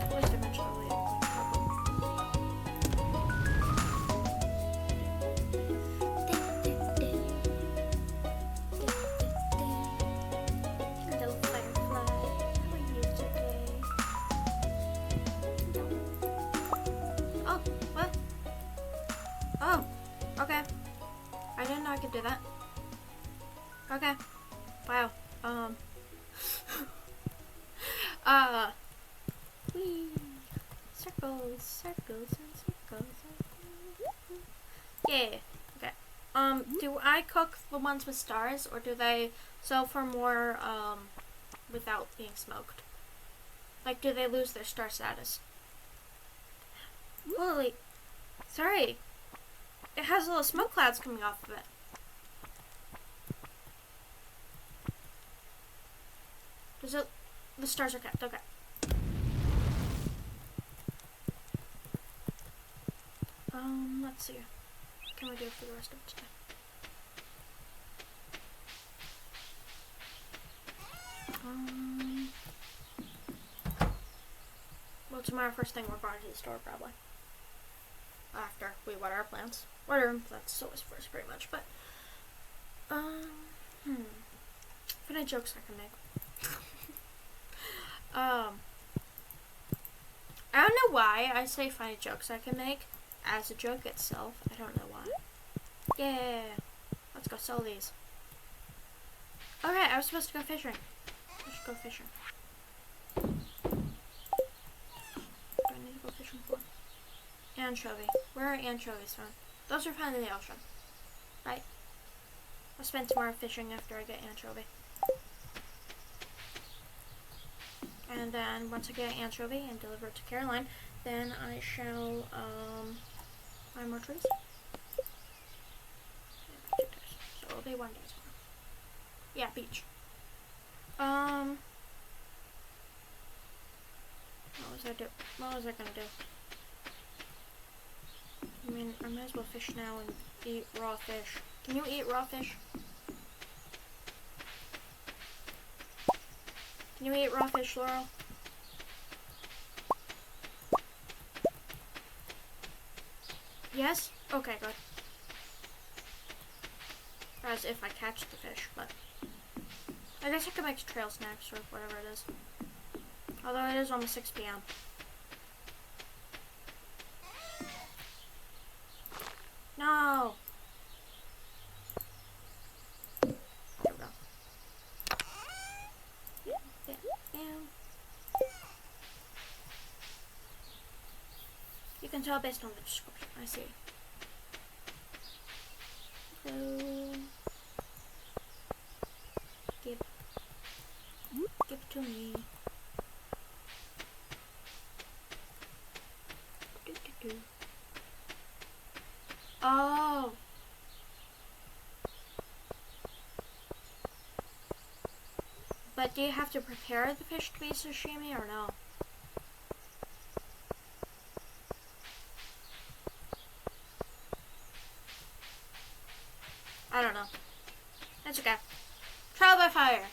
[SPEAKER 1] At least eventually Hello, Firefly. How are you today? Oh, what? Oh, okay. I didn't know I could do that. Okay. Wow. Whee. Circles, circles, and circles. Yeah. Okay. Do I cook the ones with stars, or do they sell for more, without being smoked? Like, do they lose their star status? Holy. Sorry. It has little smoke clouds coming off of it. Does it... The stars are kept. Okay. Let's see. What can we do for the rest of today? Well, tomorrow first thing we're going to the store probably. After we water our plants. Water, that's always first pretty much, but funny jokes I can make. I don't know why I say funny jokes I can make as a joke itself. I don't know why. Yeah. Let's go sell these. Alright, I was supposed to go fishing. I should go fishing. What do I need to go fishing for? Anchovy. Where are anchovies found? Those are found in the ocean. Right? I'll spend tomorrow fishing after I get anchovy. And then once I get anchovy and deliver it to Caroline, then I shall buy more trees. Yeah, 2 days. So it'll be 1 day tomorrow. Yeah, beach. What was I gonna do? I mean, I might as well fish now and eat raw fish. Can you eat raw fish? Can you eat raw fish, Laurel? Yes? Okay, good. As if I catch the fish, but I guess I could make trail snacks or whatever it is. Although it is almost 6 p.m. No! There we go. You can tell based on the description. I see. So, give it to me. Oh. But do you have to prepare the fish to be sashimi or no? I don't know. That's okay. Trial by fire.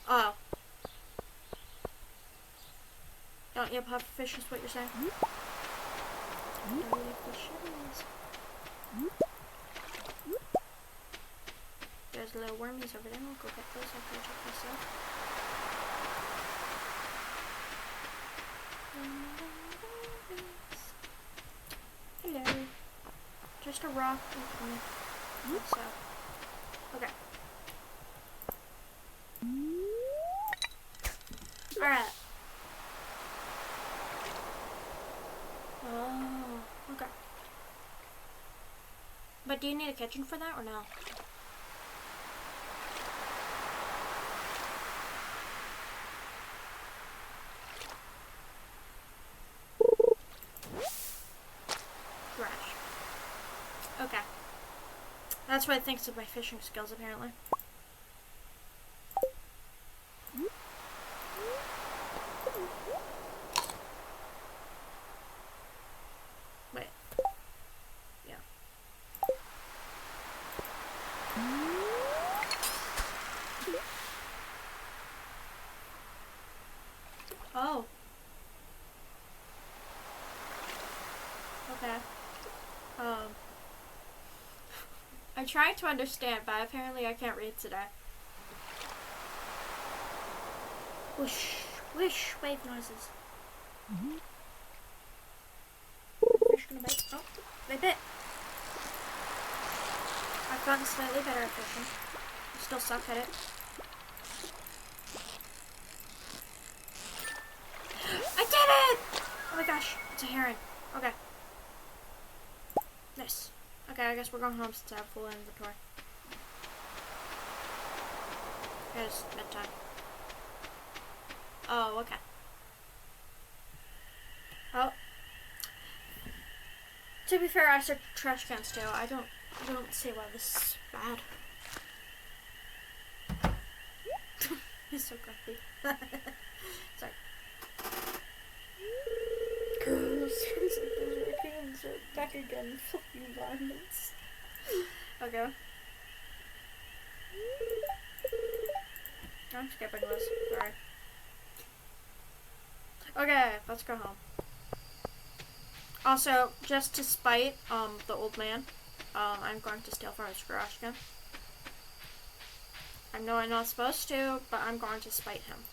[SPEAKER 1] Oh. Don't you puff fish is what you're saying? There's little wormies over there. I'll go get those after I check myself. Hello. Just a rock. So, okay. Alright. Oh, okay. But do you need a kitchen for that or no? Trash. Okay. That's what it thinks of my fishing skills, apparently. Wait. I tried to understand, but apparently I can't read today. Whoosh, whoosh, wave noises. Fish gonna bite? Oh, they bit. I've gotten slightly better at fishing. I still suck at it. I did it! Oh my gosh, it's a heron. Okay. Nice. Okay, I guess we're going home since I have full inventory. Okay, it's bedtime. Oh, okay. Oh. To be fair, I said trash cans too. I don't see why this is bad. He's so grumpy. Sorry. Girls, those raccoons are back again. Fucking violence. Okay. I'm skipping this. Sorry. Okay, let's go home. Also, just to spite the old man, I'm going to steal from his garage again. I know I'm not supposed to, but I'm going to spite him.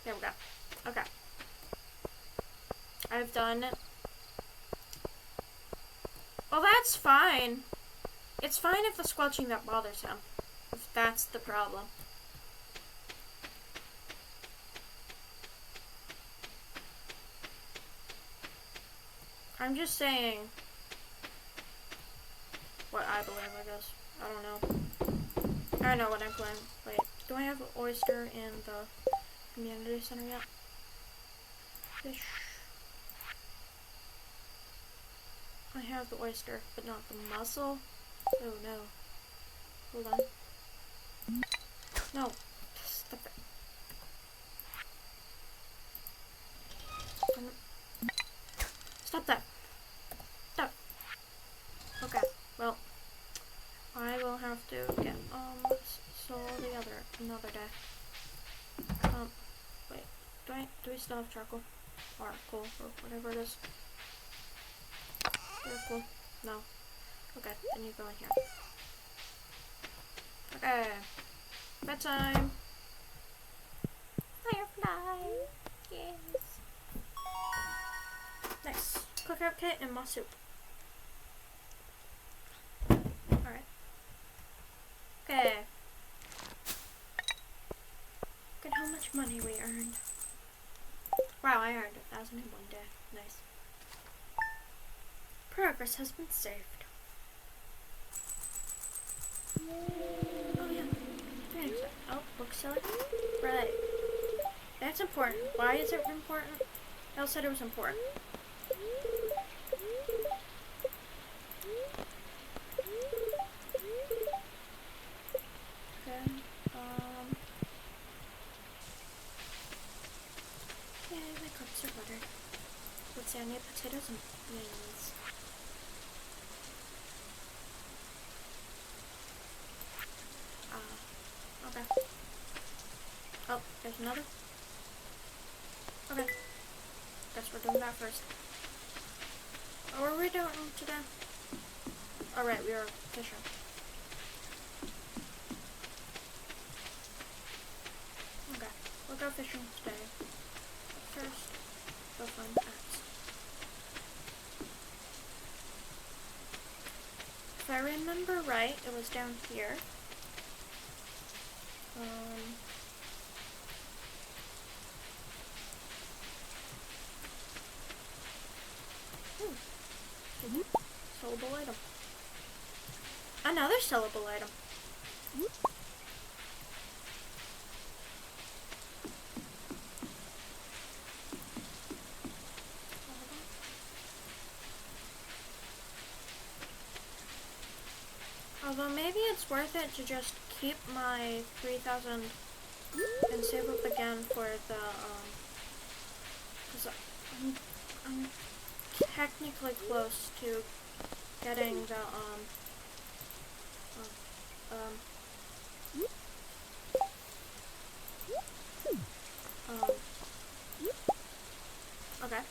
[SPEAKER 1] Here we go. Okay. I've done it. Well, that's fine. It's fine if the squelching that bothers him. If that's the problem. I'm just saying what I believe, I guess. I don't know. I know what I'm playing. Wait, do I have an oyster in the community center yet? Fish. I have the oyster, but not the mussel. Oh no. Hold on. No. Stop it. Stop that. Stop. Okay. Well, I will have to get so another day. Wait. Do we still have charcoal? Or coal or whatever it is? Very cool. No. Okay, then you go in here. Okay. Bedtime. Firefly. Yes. Nice. Cookout kit and my soup. Alright. Okay. Look at how much money we earned. Wow, I earned 1,000 in one day. Nice. Progress has been saved. Oh yeah. Thanks. Oh, bookseller. Right. That's important. Why is it important? Elle said it was important. Okay. Yeah, my cups are buttered. Let's see, I need potatoes and beans. Okay. Oh, there's another. Okay. Guess we're doing that first. What were we doing today? Alright, we were fishing. Okay, we'll go fishing today. But first, go find axe. If I remember right, it was down here. Sellable item. Another sellable item. Although maybe it's worth it to just keep my 3,000 and save up again for the, because I'm technically close to getting the, okay.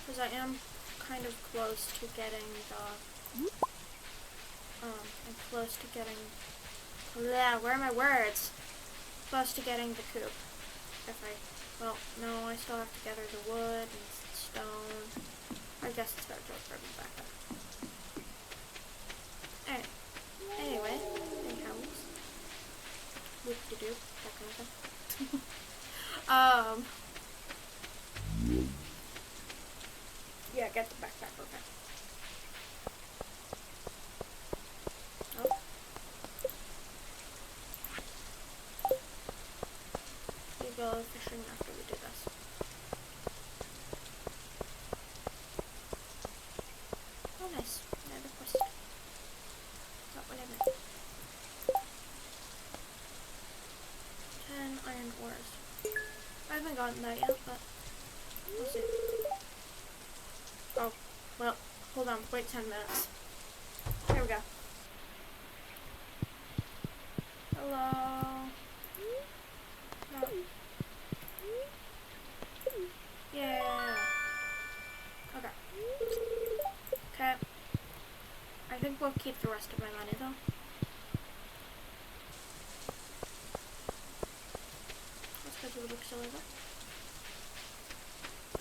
[SPEAKER 1] Because I am kind of close to getting the close to getting... Yeah, where are my words? Close to getting the coop. If I... Well, no, I still have to gather the wood and stone. I guess it's better to throw them back up. Alright. Anyway, anyhow. Whoop-de-doop, that kind of thing. Yeah, get the backpack, okay. Oh. We go fishing after we do this. Oh, nice. Another quest. Not what I meant. 10 iron ores. I haven't gotten that yet, but we'll see. Oh, well, hold on, wait 10 minutes. Here we go. Hello. No. Yeah. Okay. Okay. I think we'll keep the rest of my money though. Let's go to the bookstore later.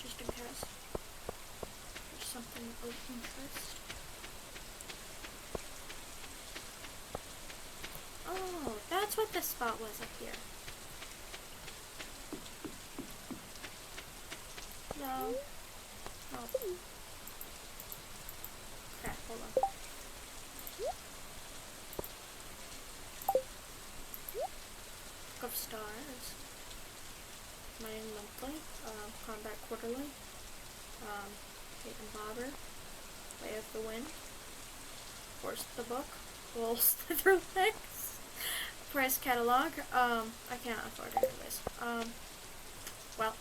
[SPEAKER 1] Just in case. There's something of interest. Oh, that's what this spot was up here. No. Oh. Okay, hold on. Book of Stars. Mining Monthly. Combat Quarterly. Kate and Bobber. Way of the Wind. Force the Book. Little Slitherlegs. Price Catalog. I can't afford it anyways. Well.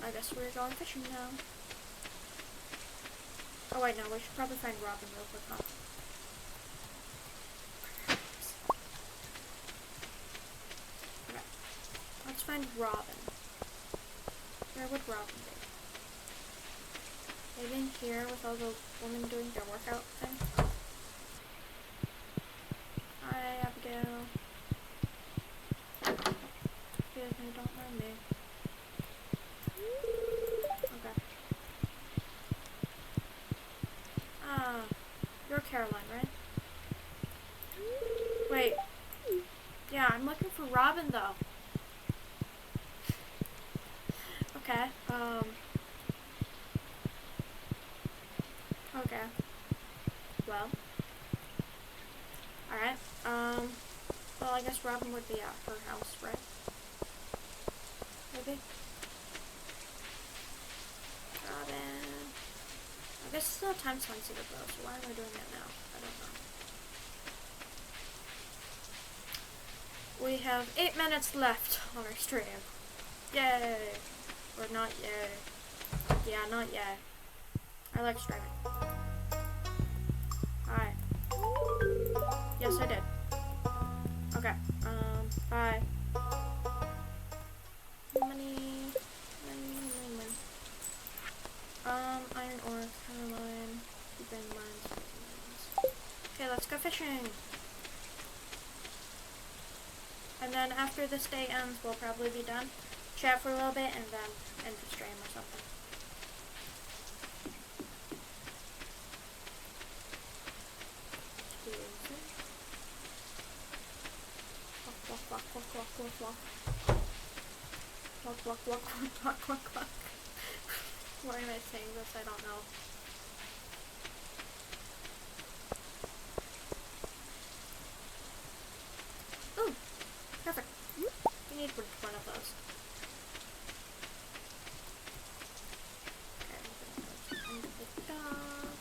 [SPEAKER 1] I guess we're going fishing now. Oh wait, no, we should probably find Robin real quick, huh? Okay. Let's find Robin. Where would Robin be? Maybe in here with all the women doing their workout thing? Hi, Abigail. Excuse me, don't mind me. Okay. Ah, you're Caroline, right? Wait. Yeah, I'm looking for Robin, though. Okay, okay. Well. Alright, well, I guess Robin would be at her house, right? Maybe? Robin. I guess it's not time sensitive though, so why am I doing it now? I don't know. We have 8 minutes left on our stream. Yay! Or not yay. Yeah, not yay. I like streaming. Hi. Yes, I did. Okay, bye. Money. Iron ore, Caroline, keeping mines. Okay, let's go fishing. And then after this day ends, we'll probably be done. Chat for a little bit and then end the stream or something. Walk, walk, walk, walk, walk, walk. Walk, walk, walk, walk, walk, walk, walk. Why am I saying this? I don't know. Ooh, perfect. You need one of those. Okay, and the dog.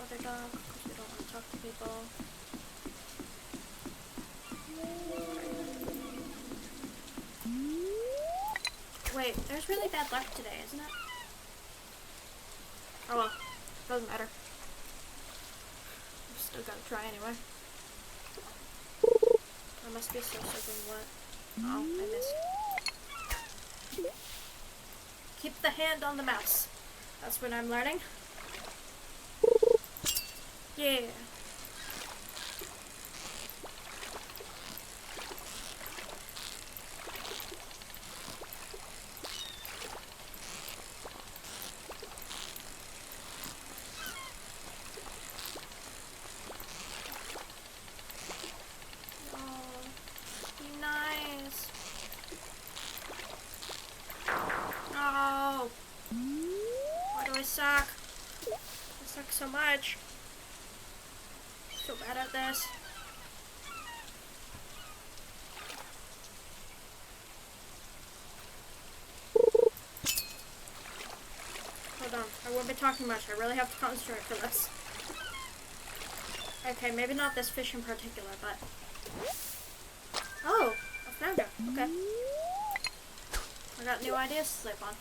[SPEAKER 1] Other dog, because we don't want to talk to people. Wait, there's really bad luck today, isn't it? Oh well, doesn't matter. I'm still gonna try anyway. I must be so soaking wet. Oh, I missed. Keep the hand on the mouse. That's what I'm learning. Yeah. Oh, nice. Oh. Why do I suck? I suck so much. So bad at this. Hold on, I won't be talking much. I really have to concentrate for this. Okay, maybe not this fish in particular, but... Oh, a flounder. Okay. I got new ideas to sleep on.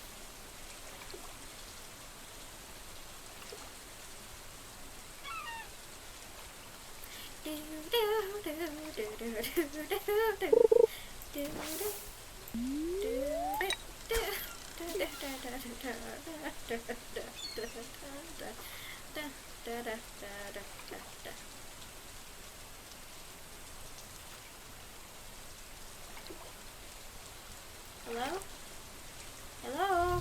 [SPEAKER 1] Hello? Hello?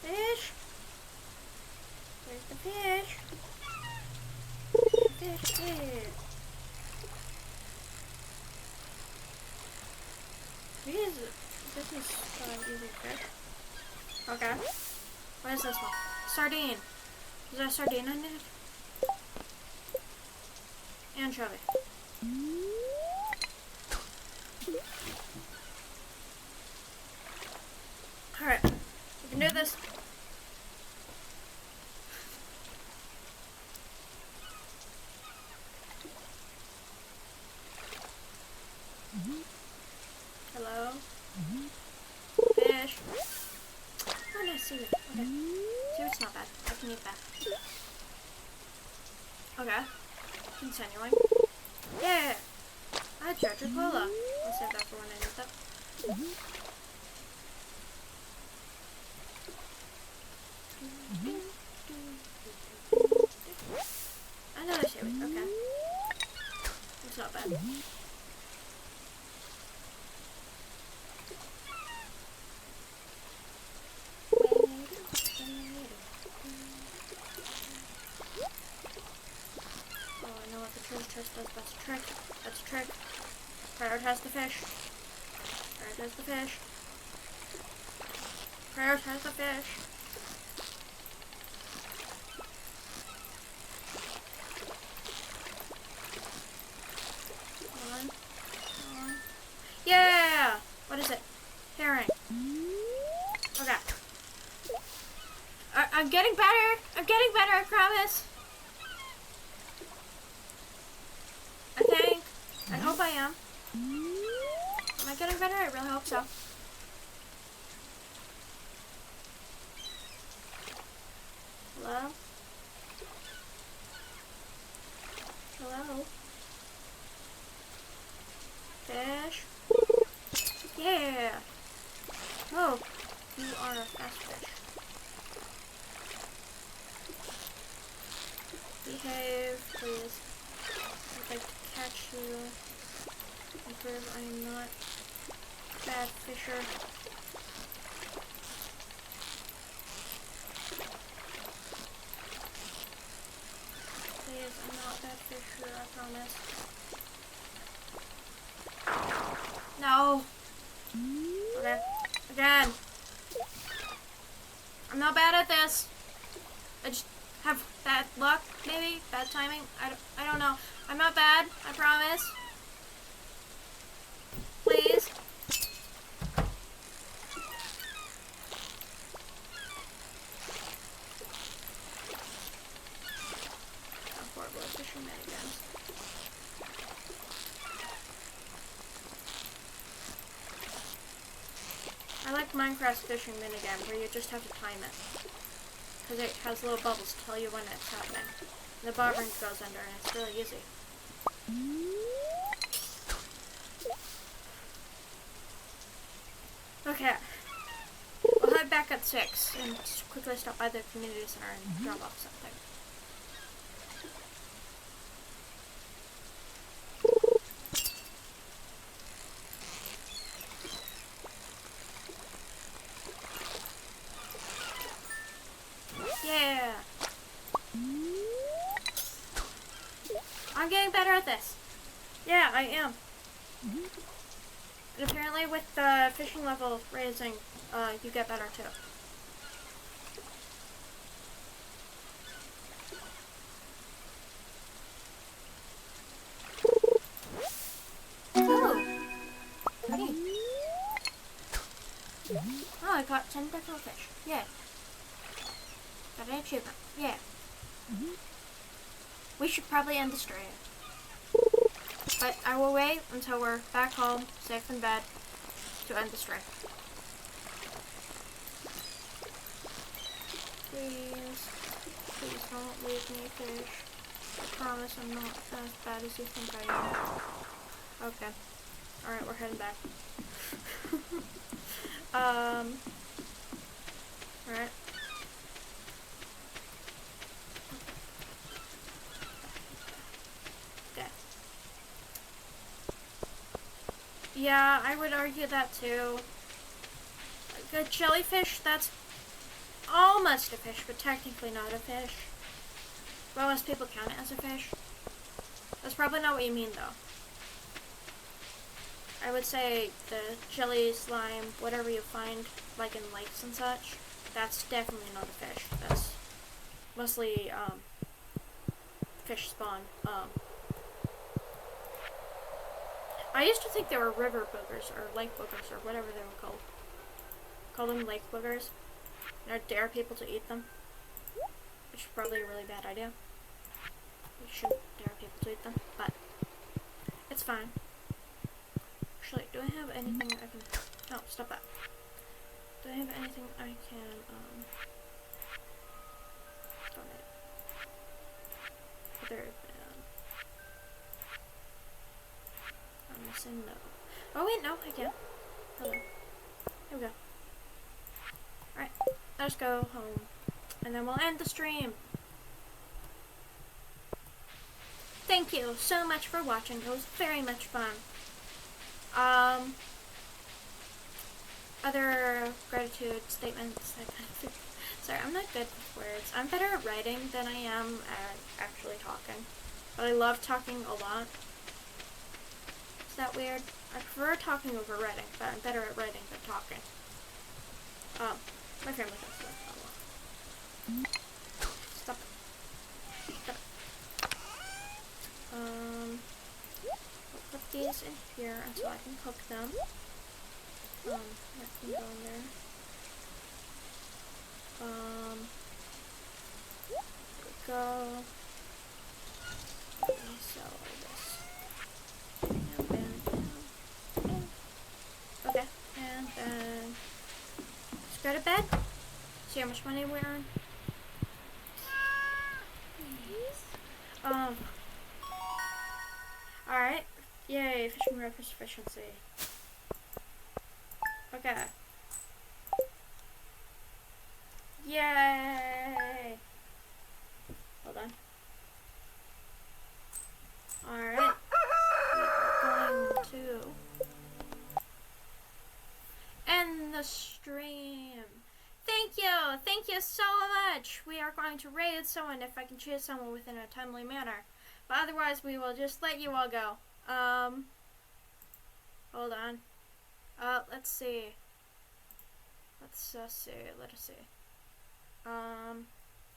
[SPEAKER 1] Fish? Where's the fish? Fish here. This is easy fish. Okay. What is this one? Sardine. Is there a sardine in it? Anchovy. Alright. We can do this. Hello? Fish. Oh, nice seaweed. Okay. Seaweed's not bad. I can eat that. Okay. Continuing. Yeah! I had treasure cola. I'll save that for when I need that. Another seaweed. Okay. It's not bad. That's a trick. That's a trick. Prioritize the fish. Prioritize the fish. Prioritize the fish. Come on. Come on. Yeah! What is it? Herring. Okay. I'm getting better. I'm getting better, I promise. I think. I hope I am. Am I getting better? I really hope so. Hello? Hello? Fish? Yeah! Oh, you are a fast fish. Behave, please. I'd like to catch you. And prove I'm not a bad fisher. Please, I'm not a bad fisher, I promise. No! Okay. Again! I'm not bad at this. I just have bad luck, maybe? Bad timing? I don't know. I'm not bad, I promise. Please. I'm horrible at fishing again. I like Minecraft's fishing minigame where you just have to time it. Because it has little bubbles to tell you when it's happening. And the bob ring goes under and it's really easy. Okay. We'll head back at 6 and quickly stop by the community center and drop off something. I'm getting better at this. Yeah, I am. And apparently with the fishing level raising, you get better too. Ooh. Hey. Oh, I got 10 definite fish. Yeah. Got an achievement. Yeah. We should probably end the stream. But I will wait until we're back home, safe in bed, to end the stream. Please. Please don't leave me, fish. I promise I'm not as bad as you think I am. Okay. Alright, we're heading back. Alright. Okay. Yeah, I would argue that too. A jellyfish, that's almost a fish, but technically not a fish. Well, most people count it as a fish. That's probably not what you mean, though. I would say the jelly, slime, whatever you find, like in lakes and such, that's definitely not a fish. That's mostly, fish spawn. I used to think they were river boogers, or lake boogers, or whatever they were called. Call them lake boogers. And I dare people to eat them. Which is probably a really bad idea. You shouldn't dare people to eat them, but it's fine. Actually, do I have anything I can... No, stop that. Do I have anything I can, donate? Other than... I'm missing no. Oh wait, no, I can. Hello. Here we go. Alright, let's go home. And then we'll end the stream. Thank you so much for watching. It was very much fun. Other gratitude statements. Sorry, I'm not good with words. I'm better at writing than I am at actually talking. But I love talking a lot. Is that weird? I prefer talking over writing, but I'm better at writing than talking. My family thinks that a lot. Stop it. Stop it. I'll put these in here until I can cook them. That can go in there. There we go. So this. And then, okay, and then let's go to bed. See how much money we earn. Alright. Yay, fishing rod efficiency. Okay. Yay! Hold on. Alright. We're going to end the stream. Thank you! Thank you so much! We are going to raid someone if I can choose someone within a timely manner. But otherwise, we will just let you all go. Hold on. Let's see. Let's see. Let us see.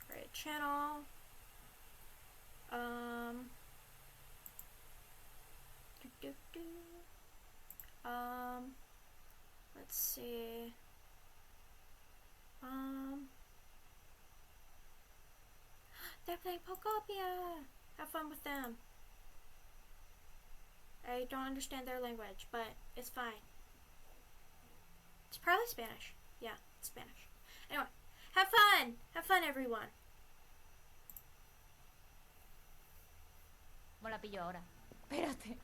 [SPEAKER 1] Create channel. Let's see. They're playing Pokopia. Have fun with them. I don't understand their language, but it's fine. It's probably Spanish. Yeah, it's Spanish. Anyway, have fun! Have fun, everyone.
[SPEAKER 2] ¿Cómo la pillo ahora? Espérate.